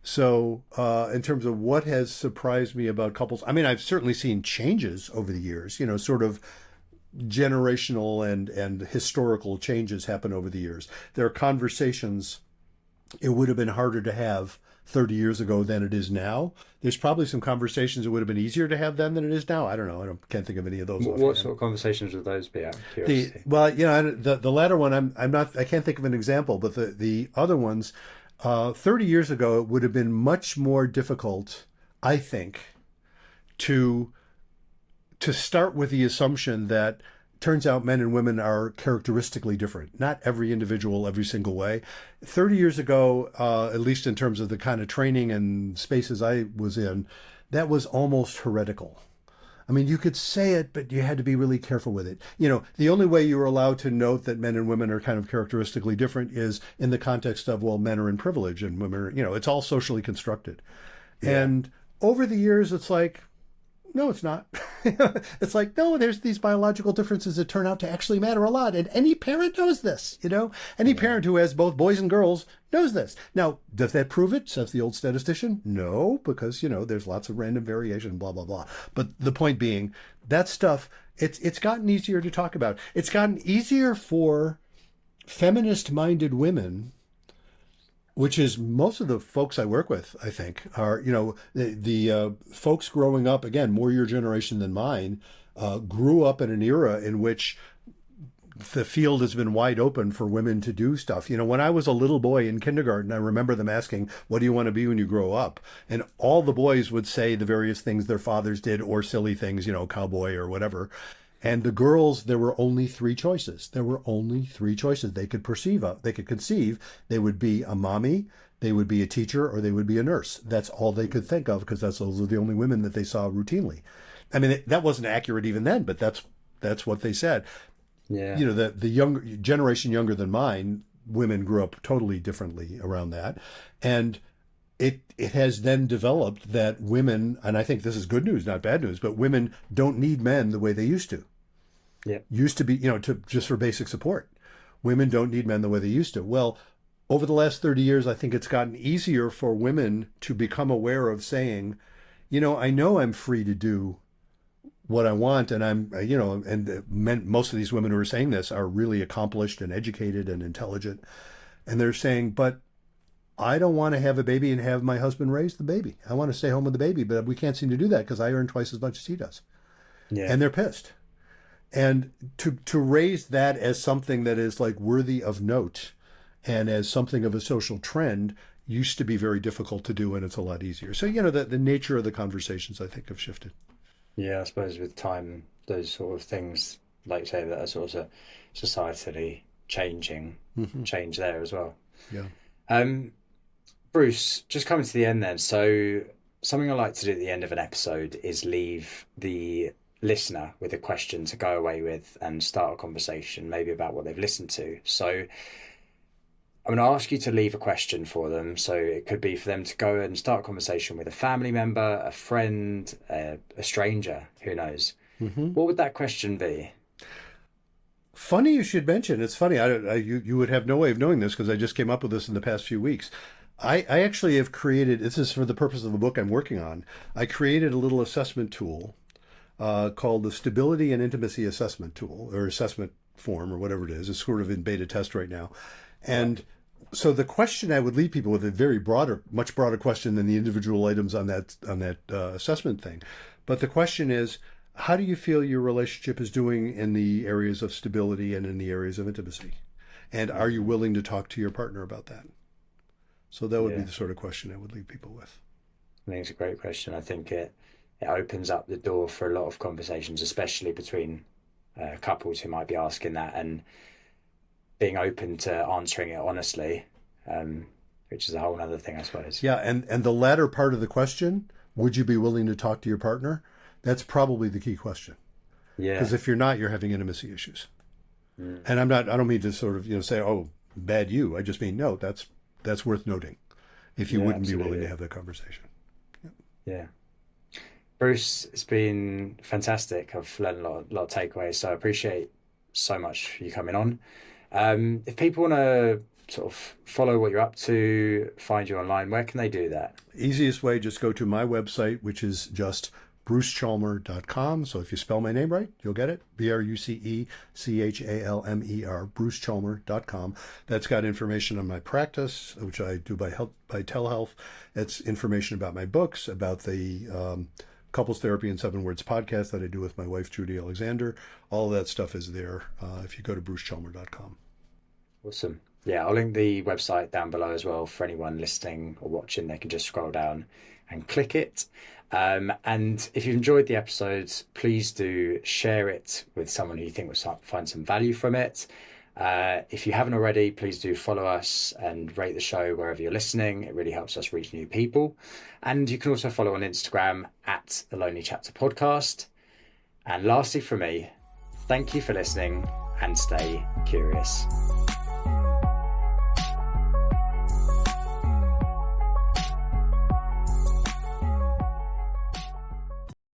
Speaker 2: So, in terms of what has surprised me about couples, I mean, I've certainly seen changes over the years. Sort of generational and historical changes happen over the years. There are conversations it would have been harder to have 30 years ago than it is now. There's probably some conversations that would have been easier to have then than it is now. I don't know. Can't think of any of those
Speaker 1: What
Speaker 2: offhand.
Speaker 1: sort of conversations would those be, out of
Speaker 2: The
Speaker 1: curiosity?
Speaker 2: well, the latter one, I'm not, I can't think of an example, but the other ones, 30 years ago, it would have been much more difficult, I think, to start with the assumption that turns out men and women are characteristically different. Not every individual, every single way. 30 years ago, at least in terms of the kind of training and spaces I was in, that was almost heretical. I mean, you could say it, but you had to be really careful with it. The only way you were allowed to note that men and women are kind of characteristically different is in the context of, well, men are in privilege and women are, it's all socially constructed.
Speaker 1: Yeah.
Speaker 2: And over the years, it's like, no, it's not. It's like, no, there's these biological differences that turn out to actually matter a lot. And any parent knows this, Any
Speaker 1: Yeah.
Speaker 2: parent who has both boys and girls knows this. Now, does that prove it? Says the old statistician. No, because, there's lots of random variation, blah, blah, blah. But the point being, that stuff, it's gotten easier to talk about. It's gotten easier for feminist-minded women, which is most of the folks I work with, I think, are, the folks growing up, again, more your generation than mine, grew up in an era in which the field has been wide open for women to do stuff. When I was a little boy in kindergarten, I remember them asking, what do you want to be when you grow up? And all the boys would say the various things their fathers did or silly things, cowboy or whatever. And the girls, there were only three choices. There were only three choices they could perceive of. They could conceive. They would be a mommy, they would be a teacher, or they would be a nurse. That's all they could think of because those were the only women that they saw routinely. I mean, that wasn't accurate even then, but that's what they said.
Speaker 1: Yeah.
Speaker 2: The young generation younger than mine, women grew up totally differently around that, and it has then developed that women, and I think this is good news, not bad news, but women don't need men the way they used to.
Speaker 1: Yeah.
Speaker 2: Used to be, just for basic support. Women don't need men the way they used to. Well, over the last 30 years, I think it's gotten easier for women to become aware of saying, I know I'm free to do what I want, and most of these women who are saying this are really accomplished and educated and intelligent. And they're saying, but I don't want to have a baby and have my husband raise the baby. I want to stay home with the baby, but we can't seem to do that because I earn twice as much as he does.
Speaker 1: Yeah.
Speaker 2: And they're pissed. And to raise that as something that is like worthy of note and as something of a social trend used to be very difficult to do, and it's a lot easier. So, the nature of the conversations, I think, have shifted.
Speaker 1: Yeah, I suppose with time, those sort of things, like you say, that are sort of societally changing,
Speaker 2: Mm-hmm.
Speaker 1: change there as well.
Speaker 2: Yeah.
Speaker 1: Um, Bruce, just coming to the end then. So, something I like to do at the end of an episode is leave the listener with a question to go away with and start a conversation, maybe about what they've listened to. So, I'm going to ask you to leave a question for them. So, it could be for them to go and start a conversation with a family member, a friend, a stranger, who knows.
Speaker 2: Mm-hmm.
Speaker 1: What would that question be?
Speaker 2: Funny you should mention. It's funny. You would have no way of knowing this because I just came up with this in the past few weeks. I actually have created, this is for the purpose of the book I'm working on, I created a little assessment tool called the Stability and Intimacy Assessment Tool, or assessment form, or whatever it is. It's sort of in beta test right now. And so the question I would leave people with, a very broader, much broader question than the individual items on that assessment thing. But the question is, how do you feel your relationship is doing in the areas of stability and in the areas of intimacy? And are you willing to talk to your partner about that? So that would be
Speaker 1: Yeah,
Speaker 2: the sort of question I would leave people with.
Speaker 1: I think it's a great question. I think it opens up the door for a lot of conversations, especially between couples who might be asking that and being open to answering it honestly, which is a whole other thing, I suppose.
Speaker 2: Yeah, and the latter part of the question, would you be willing to talk to your partner? That's probably the key question.
Speaker 1: Yeah.
Speaker 2: Because if you're not, you're having intimacy issues.
Speaker 1: Mm.
Speaker 2: And I don't mean to sort of, say, oh, bad you. I just mean, no, that's worth noting if you
Speaker 1: Yeah,
Speaker 2: wouldn't be willing
Speaker 1: absolutely.
Speaker 2: to have that conversation.
Speaker 1: Yeah. Bruce, it's been fantastic. I've learned lot of takeaways, so I appreciate so much you coming on. If people want to sort of follow what you're up to, find you online, where can they do that?
Speaker 2: Easiest way, just go to my website, which is just brucechalmer.com. So if you spell my name right, you'll get it. BruceChalmer, brucechalmer.com. That's got information on my practice, which I do by telehealth. It's information about my books, about the Couples Therapy in 7 Words podcast that I do with my wife, Judy Alexander. All of that stuff is there if you go to brucechalmer.com.
Speaker 1: Awesome. Yeah, I'll link the website down below as well for anyone listening or watching. They can just scroll down and click it. And if you've enjoyed the episodes, please do share it with someone who you think will find some value from it. If you haven't already, please do follow us and rate the show wherever you're listening. It really helps us reach new people. And you can also follow on Instagram at The Lonely Chapter Podcast. And lastly from me, thank you for listening and stay curious.